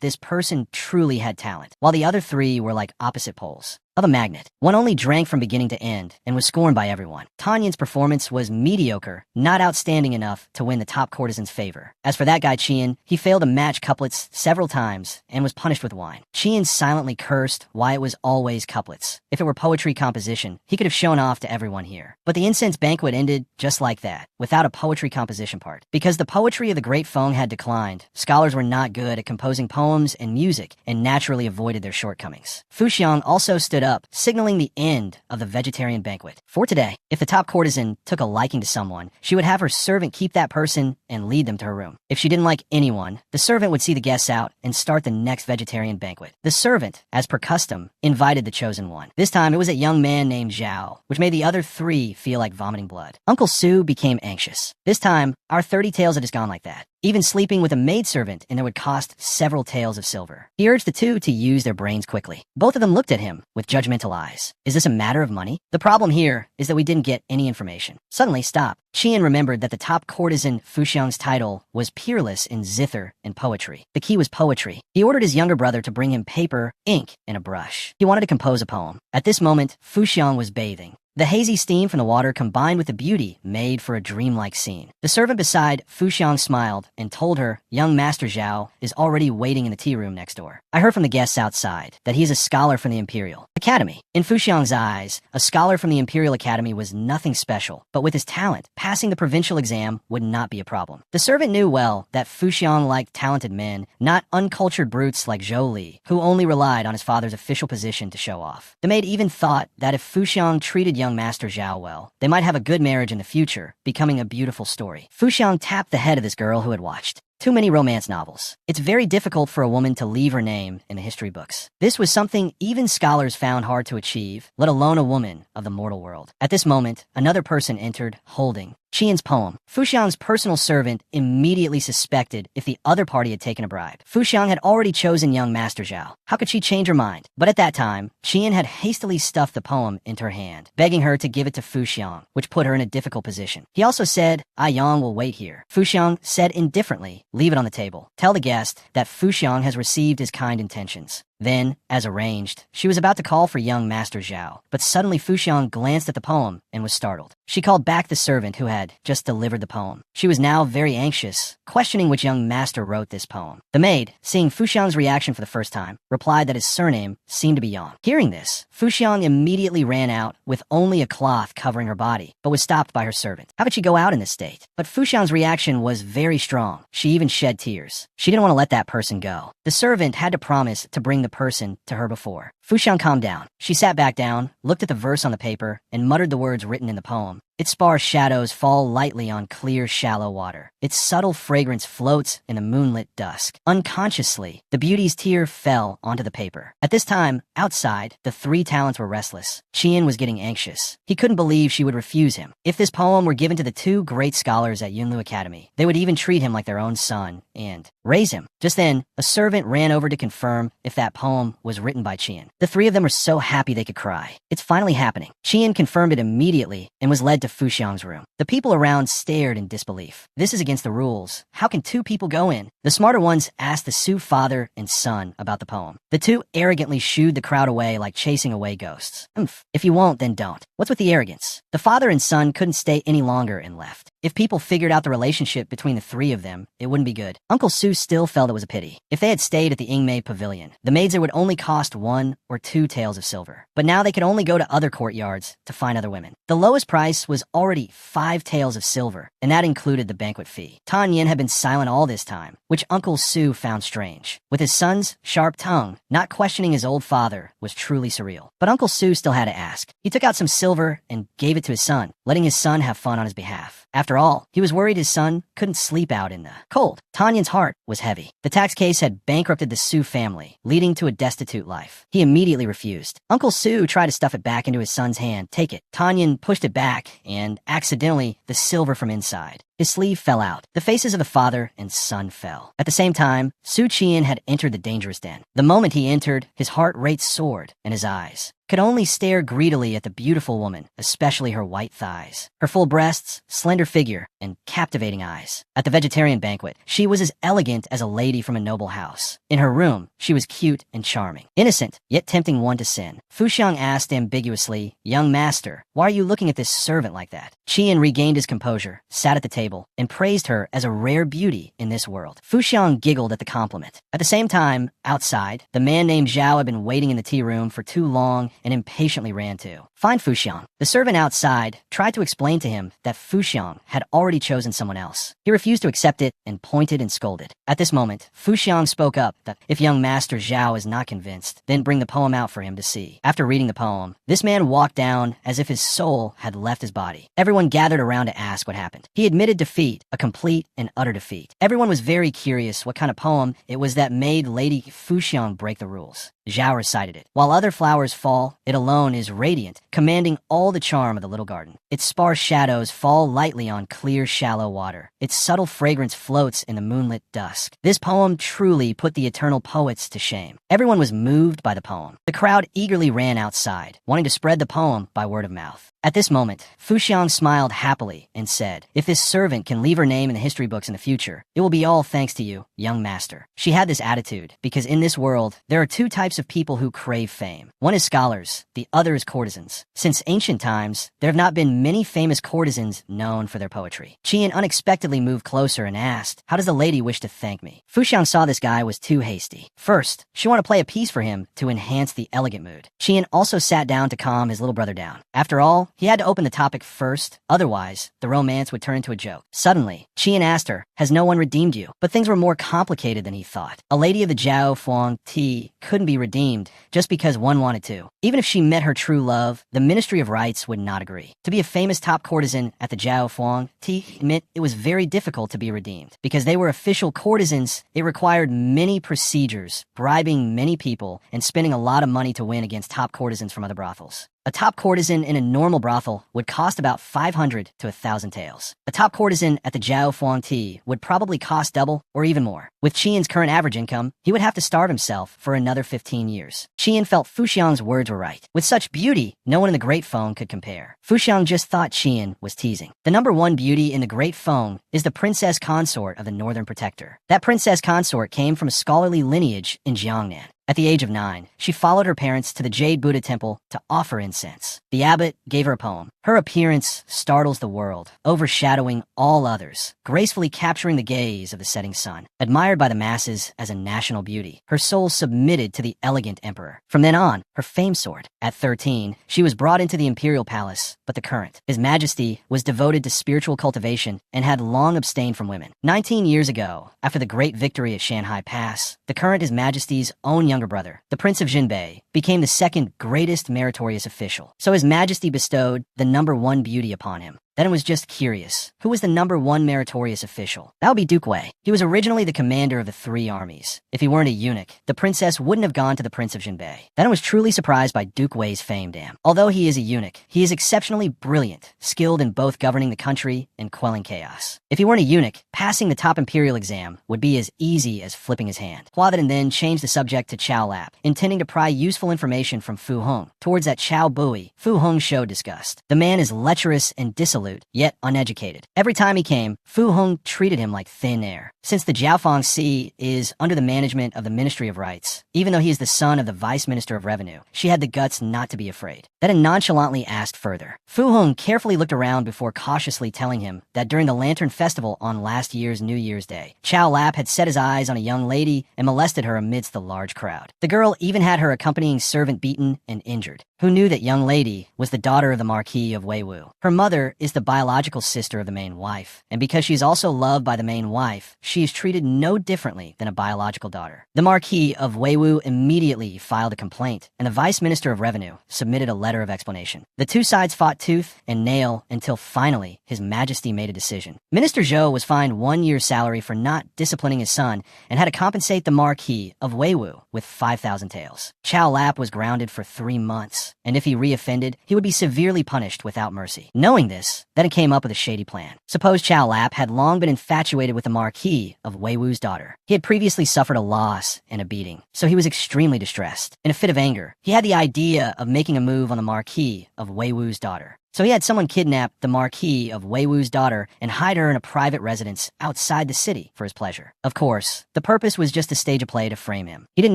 this person truly had talent, while the other three were like opposite poles of a magnet. One only drank from beginning to end and was scorned by everyone. Tanyan's performance was mediocre, not outstanding enough to win the top courtesan's favor. As for that guy Chien, he failed to match couplets several times and was punished with wine. Chien silently cursed why it was always couplets. If it were poetry composition, he could have shown off to everyone here. But the incense banquet ended just like that, without a poetry composition part. Because the poetry of the Great Feng had declined, scholars were not good at composing poems and music and naturally avoided their shortcomings. Fuxiang also stood up, signaling the end of the vegetarian banquet. For today, if the top courtesan took a liking to someone, she would have her servant keep that person and lead them to her room. If she didn't like anyone, the servant would see the guests out and start the next vegetarian banquet. The servant, as per custom, invited the chosen one. This time, it was a young man named Zhao, which made the other three feel like vomiting blood. Uncle Su became anxious. This time, our 30 taels had just gone like that. Even sleeping with a maidservant, and it would cost several taels of silver. He urged the two to use their brains quickly. Both of them looked at him with judgmental eyes. Is this a matter of money? The problem here is that we didn't get any information. Suddenly, stop. Chien remembered that the top courtesan Fuxiang's title was peerless in zither and poetry. The key was poetry. He ordered his younger brother to bring him paper, ink, and a brush. He wanted to compose a poem. At this moment, Fuxiang was bathing. The hazy steam from the water combined with the beauty made for a dreamlike scene. The servant beside Fuxiang smiled and told her young Master Zhao is already waiting in the tea room next door. I heard from the guests outside that he is a scholar from the Imperial Academy. In Fuxiang's eyes, a scholar from the Imperial Academy was nothing special, but with his talent, passing the provincial exam would not be a problem. The servant knew well that Fuxiang liked talented men, not uncultured brutes like Zhou Li, who only relied on his father's official position to show off. The maid even thought that if Fuxiang treated young Master Zhao well, they might have a good marriage in the future, becoming a beautiful story. Fuxiang tapped the head of this girl who had watched too many romance novels. It's very difficult for a woman to leave her name in the history books. This was something even scholars found hard to achieve, let alone a woman of the mortal world. At this moment, another person entered, holding Chien's poem. Fuxiang's personal servant immediately suspected if the other party had taken a bribe. Fuxiang had already chosen young Master Zhao. How could she change her mind? But at that time, Chien had hastily stuffed the poem into her hand, begging her to give it to Fuxiang, which put her in a difficult position. He also said, Yang will wait here. Fuxiang said indifferently, leave it on the table. Tell the guest that Fuxiang has received his kind intentions. Then, as arranged, she was about to call for young Master Zhao, but suddenly Fuxiang glanced at the poem and was startled. She called back the servant who had just delivered the poem. She was now very anxious, questioning which young master wrote this poem. The maid, seeing Fuxiang's reaction for the first time, replied that his surname seemed to be Yang. Hearing this, Fuxiang immediately ran out with only a cloth covering her body, but was stopped by her servant. How could she go out in this state? But Fuxiang's reaction was very strong. She even shed tears. She didn't want to let that person go. The servant had to promise to bring the person to her before. Fu Xiang calmed down. She sat back down, looked at the verse on the paper, and muttered the words written in the poem. Its sparse shadows fall lightly on clear, shallow water. Its subtle fragrance floats in the moonlit dusk. Unconsciously, the beauty's tear fell onto the paper. At this time, outside, the three talents were restless. Qian was getting anxious. He couldn't believe she would refuse him. If this poem were given to the two great scholars at Yunlu Academy, they would even treat him like their own son and raise him. Just then, a servant ran over to confirm if that poem was written by Qian. The three of them were so happy they could cry. It's finally happening. Qian confirmed it immediately and was led to Fu Xiang's room. The people around stared in disbelief. This is against the rules. How can two people go in? The smarter ones asked the Su father and son about the poem. The two arrogantly shooed the crowd away like chasing away ghosts. If you won't, then don't. What's with the arrogance? The father and son couldn't stay any longer and left. If people figured out the relationship between the three of them, it wouldn't be good. Uncle Su still felt it was a pity. If they had stayed at the Yingmei Pavilion, the maids there would only cost 1 or 2 taels of silver. But now they could only go to other courtyards to find other women. The lowest price was already 5 taels of silver, and that included the banquet fee. Tan Yin had been silent all this time, which Uncle Su found strange. With his son's sharp tongue, not questioning his old father was truly surreal. But Uncle Su still had to ask. He took out some silver and gave it to his son, letting his son have fun on his behalf. After all, he was worried his son couldn't sleep out in the cold. Tanyan's heart was heavy. The tax case had bankrupted the Su family, leading to a destitute life. He immediately refused. Uncle Su tried to stuff it back into his son's hand. Take it. Tanyan pushed it back, and accidentally, the silver from inside. His sleeve fell out. The faces of the father and son fell. At the same time, Su Qian had entered the dangerous den. The moment he entered, his heart rate soared, and his eyes could only stare greedily at the beautiful woman, especially her white thighs, her full breasts, slender figure, and captivating eyes. At the vegetarian banquet, she was as elegant as a lady from a noble house. In her room, she was cute and charming, innocent, yet tempting one to sin. Fu Xiang asked ambiguously, "Young master, why are you looking at this servant like that?" Qian regained his composure, sat at the table, and praised her as a rare beauty in this world. Fu Xiang giggled at the compliment. At the same time, outside, the man named Zhao had been waiting in the tea room for too long and impatiently ran to find Fu Xiang. The servant outside tried to explain to him that Fu Xiang had already chosen someone else. He refused to accept it and pointed and scolded. At this moment, Fu Xiang spoke up that if young master Zhao is not convinced, then bring the poem out for him to see. After reading the poem, this man walked down as if his soul had left his body. Everyone gathered around to ask what happened. He admitted defeat, a complete and utter defeat. Everyone was very curious what kind of poem it was that made Lady Fu Xiang break the rules. Zhao recited it. While other flowers fall, it alone is radiant, commanding all the charm of the little garden. Its sparse shadows fall lightly on clear, shallow water. Its subtle fragrance floats in the moonlit dusk. This poem truly put the eternal poets to shame. Everyone was moved by the poem. The crowd eagerly ran outside, wanting to spread the poem by word of mouth. At this moment, Fu Xiang smiled happily and said, "If this servant can leave her name in the history books in the future, it will be all thanks to you, young master." She had this attitude because in this world, there are two types of people who crave fame. One is scholars, the other is courtesans. Since ancient times, there have not been many famous courtesans known for their poetry. Qian unexpectedly moved closer and asked, "How does the lady wish to thank me?" Fu Xiang saw this guy was too hasty. First, she wanted to play a piece for him to enhance the elegant mood. Qian also sat down to calm his little brother down. After all, he had to open the topic first, otherwise, the romance would turn into a joke. Suddenly, Qian asked her, "Has no one redeemed you?" But things were more complicated than he thought. A lady of the Jiao Fuang Ti couldn't be redeemed just because one wanted to. Even if she met her true love, the Ministry of Rights would not agree. To be a famous top courtesan at the Jiao Fuang Ti admit it was very difficult to be redeemed. Because they were official courtesans, it required many procedures, bribing many people, and spending a lot of money to win against top courtesans from other brothels. A top courtesan in a normal brothel would cost about 500 to 1,000 taels. A top courtesan at the Jiao Fuang Ti would probably cost double or even more. With Qian's current average income, he would have to starve himself for another 15 years. Qian felt Fu Xiang's words were right. With such beauty, no one in the Great Feng could compare. Fu Xiang just thought Qian was teasing. The number one beauty in the Great Feng is the princess consort of the Northern Protector. That princess consort came from a scholarly lineage in Jiangnan. At the age of 9, she followed her parents to the Jade Buddha temple to offer incense. The abbot gave her a poem. Her appearance startles the world, overshadowing all others, gracefully capturing the gaze of the setting sun. Admired by the masses as a national beauty, her soul submitted to the elegant emperor. From then on, her fame soared. At 13, she was brought into the imperial palace, but the current, His Majesty, was devoted to spiritual cultivation and had long abstained from women. 19 years ago, after the great victory at Shanghai Pass, the current His Majesty's own younger brother, the Prince of Jinbei, became the second greatest meritorious official. So His Majesty bestowed the #1 beauty upon him. Then it was just curious. Who was the #1 meritorious official? That would be Duke Wei. He was originally the commander of the 3 armies. If he weren't a eunuch, the princess wouldn't have gone to the Prince of Jinbei. Then I was truly surprised by Duke Wei's fame, damn. Although he is a eunuch, he is exceptionally brilliant, skilled in both governing the country and quelling chaos. If he weren't a eunuch, passing the top imperial exam would be as easy as flipping his hand. Huadan then changed the subject to Chao Lap, intending to pry useful information from Fu Hong. Towards that Chao Bui, Fu Hong showed disgust. The man is lecherous and dissolute, yet uneducated. Every time he came, Fu Hong treated him like thin air. Since the Jiaofeng Sea is under the management of the Ministry of Rights, even though he is the son of the Vice Minister of Revenue, she had the guts not to be afraid. Then nonchalantly asked further. Fu Hong carefully looked around before cautiously telling him that during the Lantern Festival on last year's New Year's Day, Chao Lap had set his eyes on a young lady and molested her amidst the large crowd. The girl even had her accompanying servant beaten and injured. Who knew that young lady was the daughter of the Marquis of Weiwu? Her mother is the biological sister of the main wife, and because she is also loved by the main wife, she is treated no differently than a biological daughter. The Marquis of Weiwu immediately filed a complaint, and the Vice Minister of Revenue submitted a letter of explanation. The two sides fought tooth and nail until finally His Majesty made a decision. Minister Zhou was fined 1 year's salary for not disciplining his son and had to compensate the Marquis of Weiwu with 5,000 taels. Chao Lap was grounded for 3 months. And if he reoffended, he would be severely punished without mercy. Knowing this, then it came up with a shady plan. Suppose Chao Lap had long been infatuated with the Marquis of Weiwu's daughter. He had previously suffered a loss and a beating, so he was extremely distressed. In a fit of anger, he had the idea of making a move on the Marquis of Weiwu's daughter. So he had someone kidnap the Marquis of Weiwu's daughter and hide her in a private residence outside the city for his pleasure. Of course, the purpose was just to stage a play to frame him. He didn't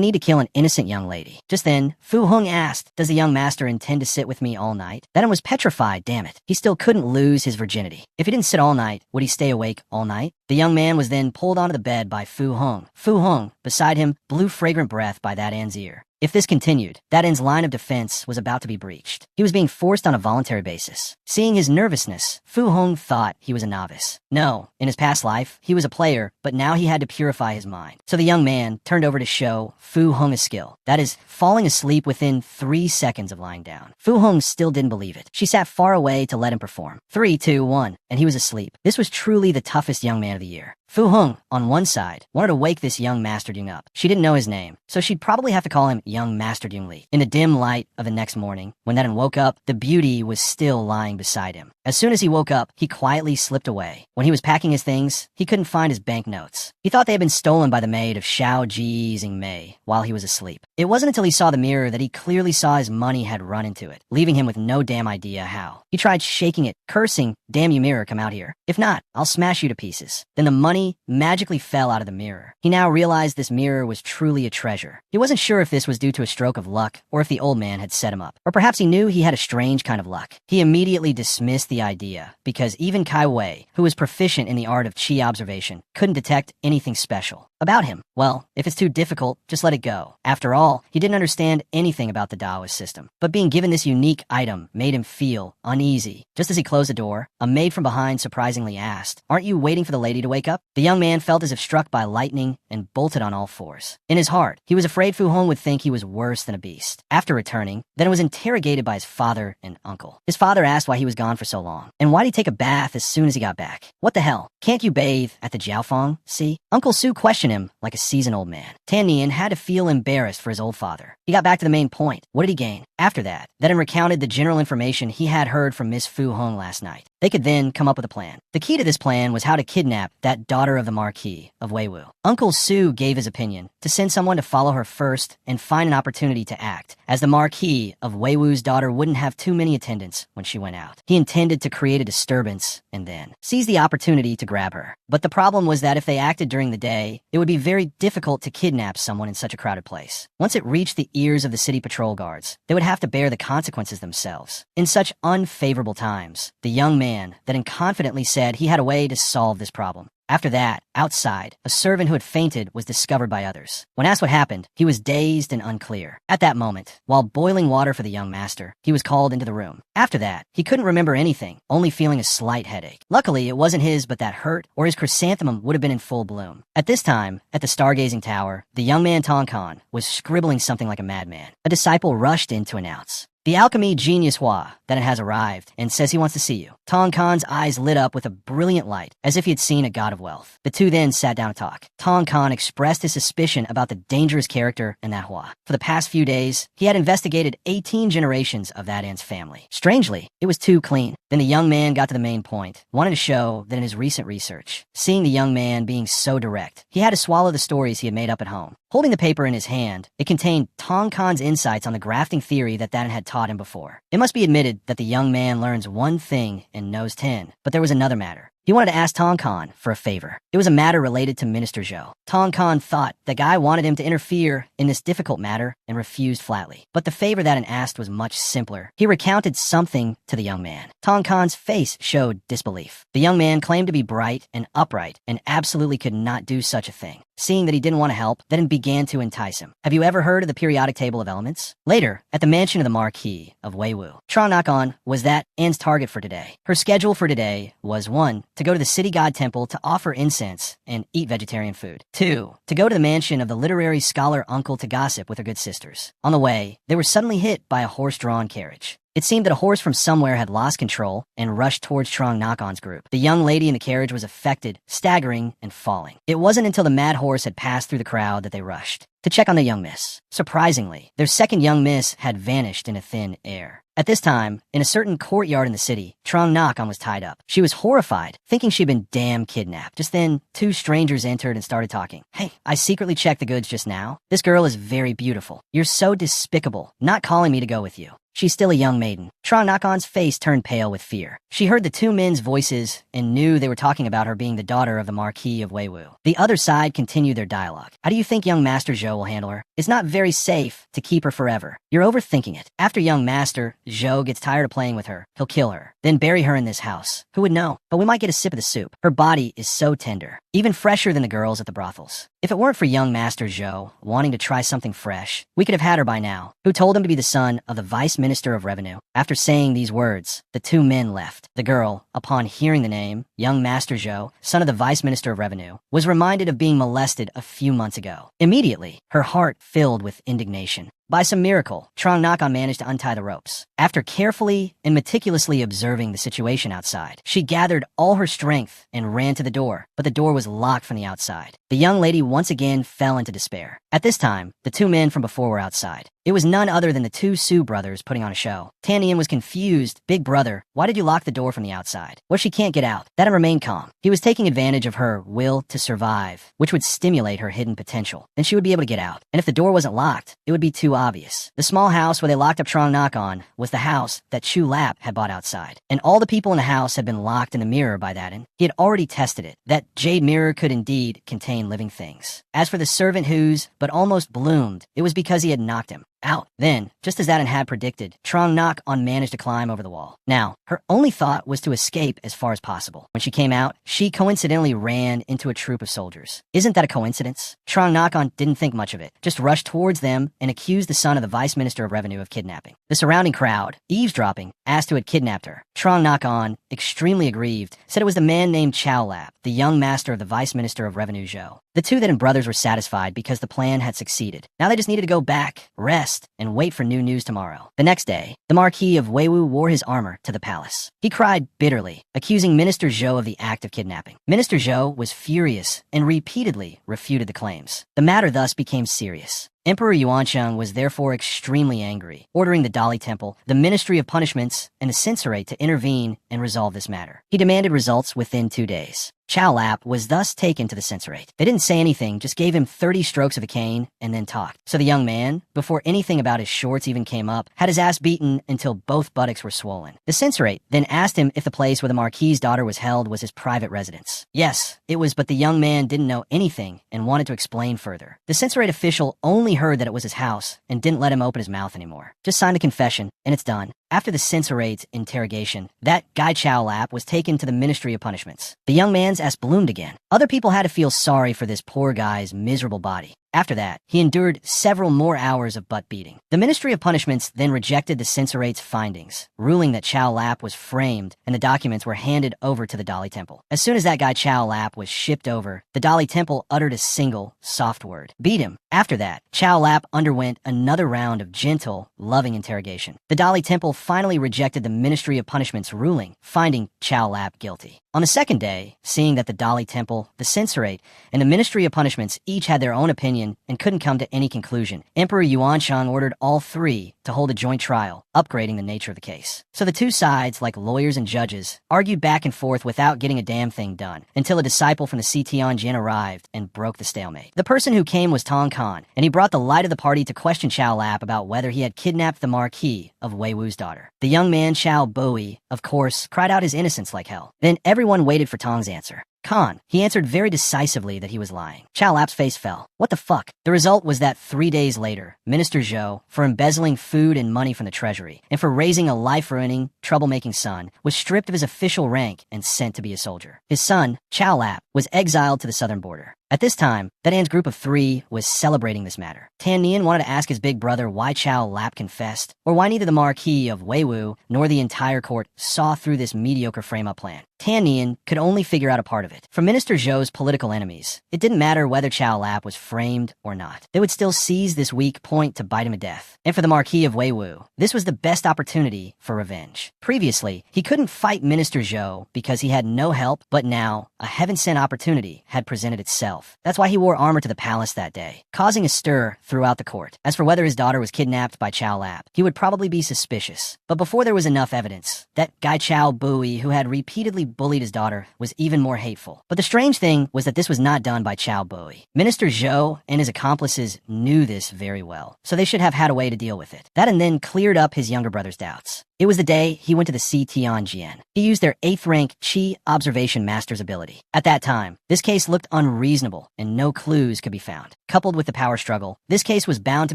need to kill an innocent young lady. Just then, Fu Hong asked, "Does the young master intend to sit with me all night?" Then was petrified, damn it. He still couldn't lose his virginity. If he didn't sit all night, would he stay awake all night? The young man was then pulled onto the bed by Fu Hong. Fu Hong, beside him, blew fragrant breath by that An's ear. If this continued, that end's line of defense was about to be breached. He was being forced on a voluntary basis. Seeing his nervousness, Fu Hong thought he was a novice. No, in his past life, he was a player, but now he had to purify his mind. So the young man turned over to show Fu Hong a skill. That is, falling asleep within 3 seconds of lying down. Fu Hong still didn't believe it. She sat far away to let him perform. 3, 2, 1, and he was asleep. This was truly the toughest young man of the year. Fu Hong, on one side, wanted to wake this young Master Dung up. She didn't know his name, so she'd probably have to call him young Master Dung Li. In the dim light of the next morning, when that woke up, the beauty was still lying beside him. As soon as he woke up, he quietly slipped away. When he was packing his things, he couldn't find his banknotes. He thought they had been stolen by the maid of Xiao Ji Mei while he was asleep. It wasn't until he saw the mirror that he clearly saw his money had run into it, leaving him with no damn idea how. He tried shaking it, cursing, "Damn you mirror, come out here. If not, I'll smash you to pieces." Then the money magically fell out of the mirror. He now realized this mirror was truly a treasure. He wasn't sure if this was due to a stroke of luck or if the old man had set him up. Or perhaps he knew he had a strange kind of luck. He immediately dismissed the idea because even Kai Wei, who was proficient in the art of qi observation, couldn't detect anything special about him. Well, if it's too difficult, just let it go. After all, he didn't understand anything about the Taoist system. But being given this unique item made him feel uneasy. Just as he closed the door, a maid from behind surprisingly asked, "Aren't you waiting for the lady to wake up?" The young man felt as if struck by lightning and bolted on all fours. In his heart, he was afraid Fu Hong would think he was worse than a beast. After returning, then was interrogated by his father and uncle. His father asked why he was gone for so long, and why'd he take a bath as soon as he got back? What the hell? Can't you bathe at the Jiaofeng Sea? Uncle Su questioned him like a seasoned old man. Tan Nian had to feel embarrassed for his old father. He got back to the main point. What did he gain? After that, then recounted the general information he had heard from Miss Fu Hong last night. They could then come up with a plan. The key to this plan was how to kidnap that daughter of the Marquis of Weiwu. Uncle Su gave his opinion to send someone to follow her first and find an opportunity to act, as the Marquis of Weiwu's daughter wouldn't have too many attendants when she went out. He intended to create a disturbance and then seize the opportunity to grab her. But the problem was that if they acted during the day, it would be very difficult to kidnap someone in such a crowded place. Once it reached the ears of the city patrol guards, they would have to bear the consequences themselves. In such unfavorable times, the young man then confidently said he had a way to solve this problem. After that, outside, a servant who had fainted was discovered by others. When asked what happened, he was dazed and unclear. At that moment, while boiling water for the young master, he was called into the room. After that, he couldn't remember anything, only feeling a slight headache. Luckily, it wasn't his, but that hurt, or his chrysanthemum would have been in full bloom. At this time, at the stargazing tower, the young man Tong Khan was scribbling something like a madman. A disciple rushed in to announce, "The alchemy genius Hua, that it has arrived, and says he wants to see you." Tong Khan's eyes lit up with a brilliant light, as if he had seen a god of wealth. The two then sat down to talk. Tong Khan expressed his suspicion about the dangerous character in that Hua. For the past few days, he had investigated 18 generations of that ant's family. Strangely, it was too clean. Then the young man got to the main point, wanting to show that in his recent research, seeing the young man being so direct, he had to swallow the stories he had made up at home. Holding the paper in his hand, it contained Tong Khan's insights on the grafting theory that had taught him before. It must be admitted that the young man learns one thing and knows 10, but there was another matter. He wanted to ask Tong Khan for a favor. It was a matter related to Minister Zhou. Tong Khan thought the guy wanted him to interfere in this difficult matter and refused flatly. But the favor that asked was much simpler. He recounted something to the young man. Tong Khan's face showed disbelief. The young man claimed to be bright and upright and absolutely could not do such a thing. Seeing that he didn't want to help, then began to entice him. Have you ever heard of the periodic table of elements? Later, at the mansion of the Marquis of Weiwu, Trong Nakon was that Anne's target for today. Her schedule for today was 1. To go to the city god temple to offer incense and eat vegetarian food. 2. To go to the mansion of the literary scholar uncle to gossip with her good sisters. On the way, they were suddenly hit by a horse-drawn carriage. It seemed that a horse from somewhere had lost control and rushed towards Trong Nakon's group. The young lady in the carriage was affected, staggering, and falling. It wasn't until the mad horse had passed through the crowd that they rushed to check on the young miss. Surprisingly, their second young miss had vanished in a thin air. At this time, in a certain courtyard in the city, Trong Nakon was tied up. She was horrified, thinking she'd been damn kidnapped. Just then, two strangers entered and started talking. "Hey, I secretly checked the goods just now. This girl is very beautiful. You're so despicable, not calling me to go with you. She's still a young maiden." Trong Nakon's face turned pale with fear. She heard the two men's voices and knew they were talking about her being the daughter of the Marquis of Weiwu. The other side continued their dialogue. "How do you think young Master Zhou will handle her? It's not very safe to keep her forever. You're overthinking it. After young Master Zhou gets tired of playing with her, he'll kill her, then bury her in this house. Who would know? But we might get a sip of the soup. Her body is so tender, even fresher than the girls at the brothels. If it weren't for young Master Zhou wanting to try something fresh, we could have had her by now." Who told him to be the son of the Vice Minister of Revenue? After saying these words, the two men left. The girl, upon hearing the name, young Master Zhou, son of the Vice Minister of Revenue, was reminded of being molested a few months ago. Immediately, her heart filled with indignation. By some miracle, Trong Nakon managed to untie the ropes. After carefully and meticulously observing the situation outside, she gathered all her strength and ran to the door, but the door was locked from the outside. The young lady once again fell into despair. At this time, the two men from before were outside. It was none other than the two Su brothers putting on a show. Tanian was confused. "Big brother, why did you lock the door from the outside? What if she can't get out?" That remained calm. He was taking advantage of her will to survive, which would stimulate her hidden potential. Then she would be able to get out. And if the door wasn't locked, it would be too obvious. The small house where they locked up Trong Nakon was the house that Chu Lap had bought outside. And all the people in the house had been locked in the mirror by that, and he had already tested it. That jade mirror could indeed contain living things. As for the servant whose but almost bloomed, it was because he had knocked him out. Then, just as Adan had predicted, Trong Nakon managed to climb over the wall. Now, her only thought was to escape as far as possible. When she came out, she coincidentally ran into a troop of soldiers. Isn't that a coincidence? Trong Nakon didn't think much of it, just rushed towards them and accused the son of the Vice Minister of Revenue of kidnapping. The surrounding crowd, eavesdropping, asked who had kidnapped her. Trong Nakon, extremely aggrieved, said it was the man named Chow Lap, the young master of the Vice Minister of Revenue Zhou. The two then brothers were satisfied because the plan had succeeded. Now they just needed to go back, rest, and wait for new news tomorrow. The next day, the Marquis of Weiwu wore his armor to the palace. He cried bitterly, accusing Minister Zhou of the act of kidnapping. Minister Zhou was furious and repeatedly refuted the claims. The matter thus became serious. Emperor Yuansheng was therefore extremely angry, ordering the Dali Temple, the Ministry of Punishments, and the Censorate to intervene and resolve this matter. He demanded results within 2 days. Chow Lap was thus taken to the Censorate. They didn't say anything, just gave him 30 strokes of a cane and then talked. So the young man, before anything about his shorts even came up, had his ass beaten until both buttocks were swollen. The Censorate then asked him if the place where the Marquis's daughter was held was his private residence. Yes, it was, but the young man didn't know anything and wanted to explain further. The Censorate official only heard that it was his house and didn't let him open his mouth anymore. Just signed a confession, and it's done. After the Censorate's interrogation, that guy Chow Lap was taken to the Ministry of Punishments. The young man Tan's ass bloomed again. Other people had to feel sorry for this poor guy's miserable body. After that, he endured several more hours of butt beating. The Ministry of Punishments then rejected the censorate's findings, ruling that Chow Lap was framed and the documents were handed over to the Dali Temple. As soon as that guy Chow Lap was shipped over, the Dali Temple uttered a single, soft word. Beat him. After that, Chow Lap underwent another round of gentle, loving interrogation. The Dali Temple finally rejected the Ministry of Punishment's ruling, finding Chow Lap guilty. On the second day, seeing that the Dali Temple, the censorate, and the Ministry of Punishments each had their own opinion and couldn't come to any conclusion, Emperor Yuanshang ordered all three to hold a joint trial, upgrading the nature of the case. So the two sides, like lawyers and judges, argued back and forth without getting a damn thing done, until a disciple from the Citian Jin arrived and broke the stalemate. The person who came was Tong Khan, and he brought the light of the party to question Chow Lap about whether he had kidnapped the Marquis of Wei Wu's daughter. The young man Chow Bowie, of course, cried out his innocence like hell. Then everyone waited for Tong's answer. Khan, he answered very decisively that he was lying. Chow Lap's face fell. What the fuck? The result was that 3 days later, Minister Zhou, for embezzling food and money from the treasury, and for raising a life-ruining, troublemaking son, was stripped of his official rank and sent to be a soldier. His son, Chow Lap, was exiled to the southern border. At this time, An's group of three was celebrating this matter. Tan Nian wanted to ask his big brother why Chow Lap confessed, or why neither the Marquis of Wei Wu nor the entire court saw through this mediocre frame-up plan. Tan Nian could only figure out a part of it. For Minister Zhou's political enemies, it didn't matter whether Chow Lap was framed or not. They would still seize this weak point to bite him to death. And for the Marquis of Wei Wu, this was the best opportunity for revenge. Previously, he couldn't fight Minister Zhou because he had no help, but now, a heaven-sent opportunity had presented itself. That's why he wore armor to the palace that day, causing a stir throughout the court. As for whether his daughter was kidnapped by Chow Lap, he would probably be suspicious. But before there was enough evidence, that guy Chow Bowie, who had repeatedly bullied his daughter, was even more hateful. But the strange thing was that this was not done by Chow Bowie. Minister Zhou and his accomplices knew this very well, so they should have had a way to deal with it. That and then cleared up his younger brother's doubts. It was the day he went to the Citian Jin. He used their 8th rank Qi observation master's ability. At that time, this case looked unreasonable and no clues could be found. Coupled with the power struggle, this case was bound to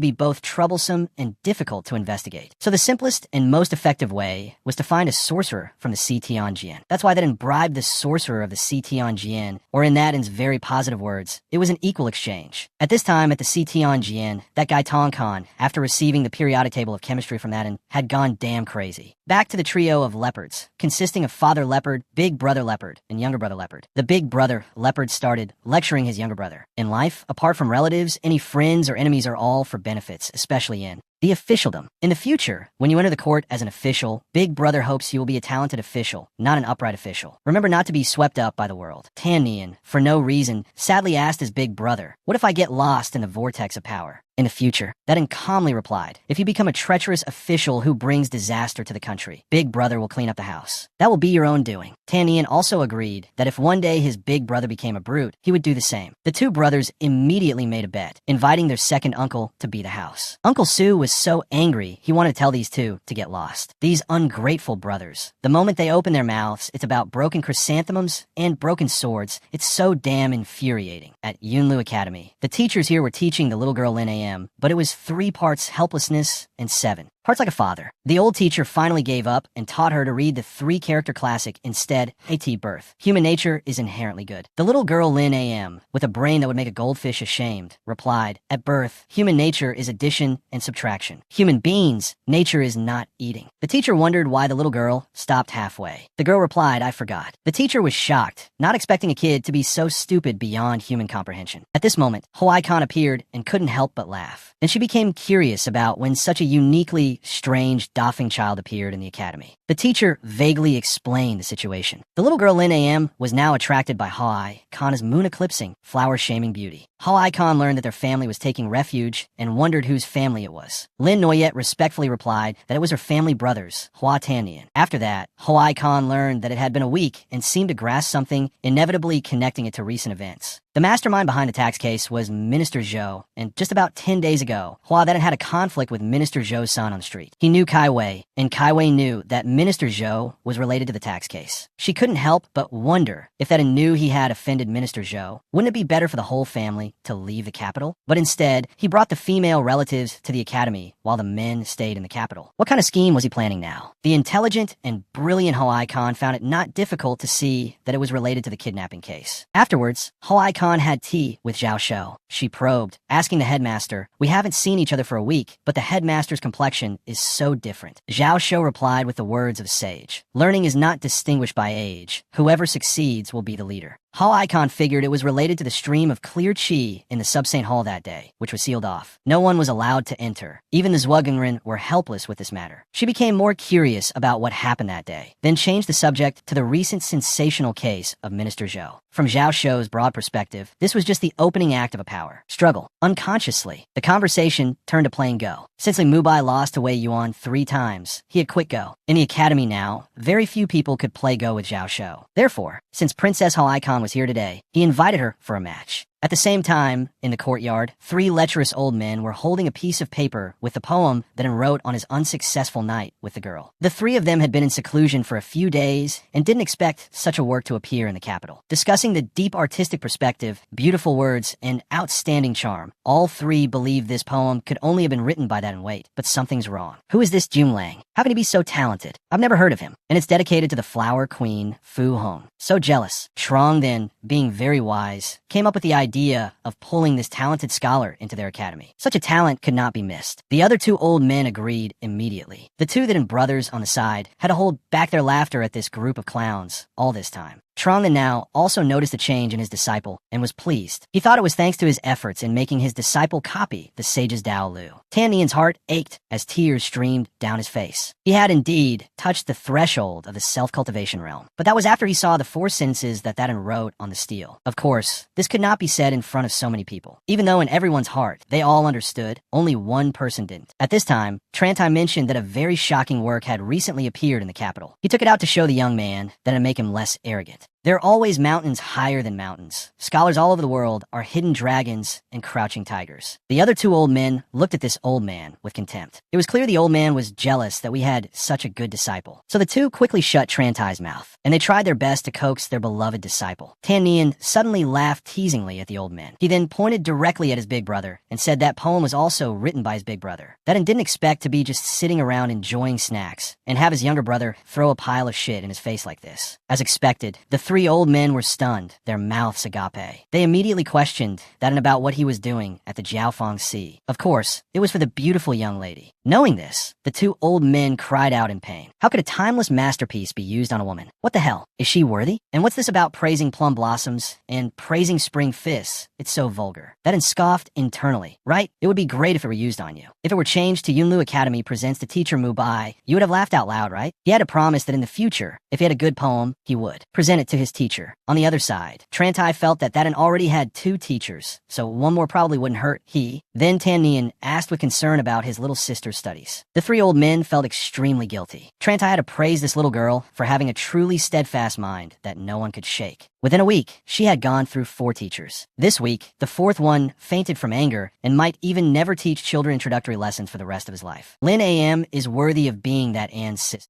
be both troublesome and difficult to investigate. So the simplest and most effective way was to find a sorcerer from the Citian Jin. That's why An bribed the sorcerer of the Citian Jin, or in An's very positive words, it was an equal exchange. At this time at the Citian Jin, that guy Tong Khan, after receiving the periodic table of chemistry from An, had gone damn crazy. Back to the trio of leopards, consisting of Father Leopard, Big Brother Leopard, and Younger Brother Leopard. The Big Brother Leopard started lecturing his younger brother. In life, apart from relatives, any friends or enemies are all for benefits, especially in the officialdom. In the future, when you enter the court as an official, Big Brother hopes you will be a talented official, not an upright official. Remember not to be swept up by the world. Tan Nian, for no reason, sadly asked his big brother, "What if I get lost in the vortex of power?" In the future, An calmly replied, "If you become a treacherous official who brings disaster to the country, Big Brother will clean up the house. That will be your own doing." Tan Nian also agreed that if one day his big brother became a brute, he would do the same. The two brothers immediately made a bet, inviting their second uncle to be the house. Uncle Su was so angry, he wanted to tell these two to get lost. These ungrateful brothers. The moment they open their mouths, it's about broken chrysanthemums and broken swords. It's so damn infuriating. At Yunlu Academy, the teachers here were teaching the little girl Lin A.M., but it was 3 parts helplessness and 7 parts like a father. The old teacher finally gave up and taught her to read the 3-character classic instead, A.T. Birth. Human nature is inherently good. The little girl Lin A.M., with a brain that would make a goldfish ashamed, replied, "At birth, human nature is addition and subtraction. Human beings, nature is not eating." The teacher wondered why the little girl stopped halfway. The girl replied, "I forgot." The teacher was shocked, not expecting a kid to be so stupid beyond human comprehension. At this moment, Hoai Khan appeared and couldn't help but laugh. Then she became curious about when such a uniquely strange, doffing child appeared in the academy. The teacher vaguely explained the situation. The little girl Lin A.M. was now attracted by Hoai Khan's moon-eclipsing, flower-shaming beauty. Hoai Khan learned that their family was taking refuge and wondered whose family it was. Lin Noyet respectfully replied that it was her family brothers, Hua Tanian. After that, Hoai Khan learned that it had been a week and seemed to grasp something, inevitably connecting it to recent events. The mastermind behind the tax case was Minister Zhou, and just about 10 days ago, Hua then had a conflict with Minister Zhou's son on the street. He knew Kai Wei, and Kai Wei knew that Minister Zhou was related to the tax case. She couldn't help but wonder if that knew he had offended Minister Zhou, wouldn't it be better for the whole family to leave the capital? But instead, he brought the female relatives to the academy while the men stayed in the capital. What kind of scheme was he planning now? The intelligent and brilliant Ho Khan found it not difficult to see that it was related to the kidnapping case. Afterwards, Ho Khan had tea with Zhao Shou. She probed, asking the headmaster, "We haven't seen each other for a week, but the headmaster's complexion is so different." Zhao Shou replied with the words of a sage, "Learning is not distinguished by age. Whoever succeeds will be the leader." Ho Khan figured it was related to the stream of clear qi in the Sub-Saint Hall that day, which was sealed off. No one was allowed to enter. Even the Zhugenren were helpless with this matter. She became more curious about what happened that day, then changed the subject to the recent sensational case of Minister Zhou. From Zhao Shou's broad perspective, this was just the opening act of a power struggle. Unconsciously, the conversation turned to playing Go. Since Li Mubai lost to Wei Yuan 3 times, he had quit Go. In the academy now, very few people could play Go with Zhao Shou. Therefore, since Princess Ho Khan was here today, he invited her for a match. At the same time, in the courtyard, 3 lecherous old men were holding a piece of paper with the poem that he wrote on his unsuccessful night with the girl. The 3 of them had been in seclusion for a few days and didn't expect such a work to appear in the capital. Discussing the deep artistic perspective, beautiful words, and outstanding charm, all 3 believed this poem could only have been written by that in wait. But something's wrong. Who is this Jun Lang? How can he be so talented? I've never heard of him. And it's dedicated to the flower queen, Fu Hong. So jealous. Trong then, being very wise, came up with the idea of pulling this talented scholar into their academy. Such a talent could not be missed. The other 2 old men agreed immediately. The 2 that in brothers on the side had to hold back their laughter at this group of clowns all this time. Trong then now also noticed a change in his disciple and was pleased. He thought it was thanks to his efforts in making his disciple copy the sage's Dao Lu. Tan Nian's heart ached as tears streamed down his face. He had indeed touched the threshold of the self-cultivation realm. But that was after he saw the 4 sentences that wrote on the steel. Of course, this could not be said in front of so many people. Even though in everyone's heart, they all understood, only one person didn't. At this time, Trantai mentioned that a very shocking work had recently appeared in the capital. He took it out to show the young man that it'd make him less arrogant. There are always mountains higher than mountains. Scholars all over the world are hidden dragons and crouching tigers. The other 2 old men looked at this old man with contempt. It was clear the old man was jealous that we had such a good disciple. So the 2 quickly shut Trantai's mouth, and they tried their best to coax their beloved disciple. Tan Nian suddenly laughed teasingly at the old men. He then pointed directly at his big brother and said that poem was also written by his big brother. That and didn't expect to be just sitting around enjoying snacks and have his younger brother throw a pile of shit in his face like this. As expected, the 3 old men were stunned, their mouths agape. They immediately questioned that and about what he was doing at the Jiaofeng Sea. Of course, it was for the beautiful young lady. Knowing this, the 2 old men cried out in pain. How could a timeless masterpiece be used on a woman? What the hell? Is she worthy? And what's this about praising plum blossoms and praising spring fists? It's so vulgar. That and scoffed internally. Right? It would be great if it were used on you. If it were changed to Yunlu Academy presents the teacher Mubai, you would have laughed out loud, right? He had to promise that in the future, if he had a good poem, he would present it to his teacher. On the other side, Trantai felt that Thatan already had 2 teachers, so one more probably wouldn't hurt. Then Tan Nian asked with concern about his little sister's studies. The 3 old men felt extremely guilty. Trantai had to praise this little girl for having a truly steadfast mind that no one could shake. Within a week, she had gone through 4 teachers. This week, the 4th one fainted from anger and might even never teach children introductory lessons for the rest of his life. Lin A.M. is worthy of being that Anne's sister.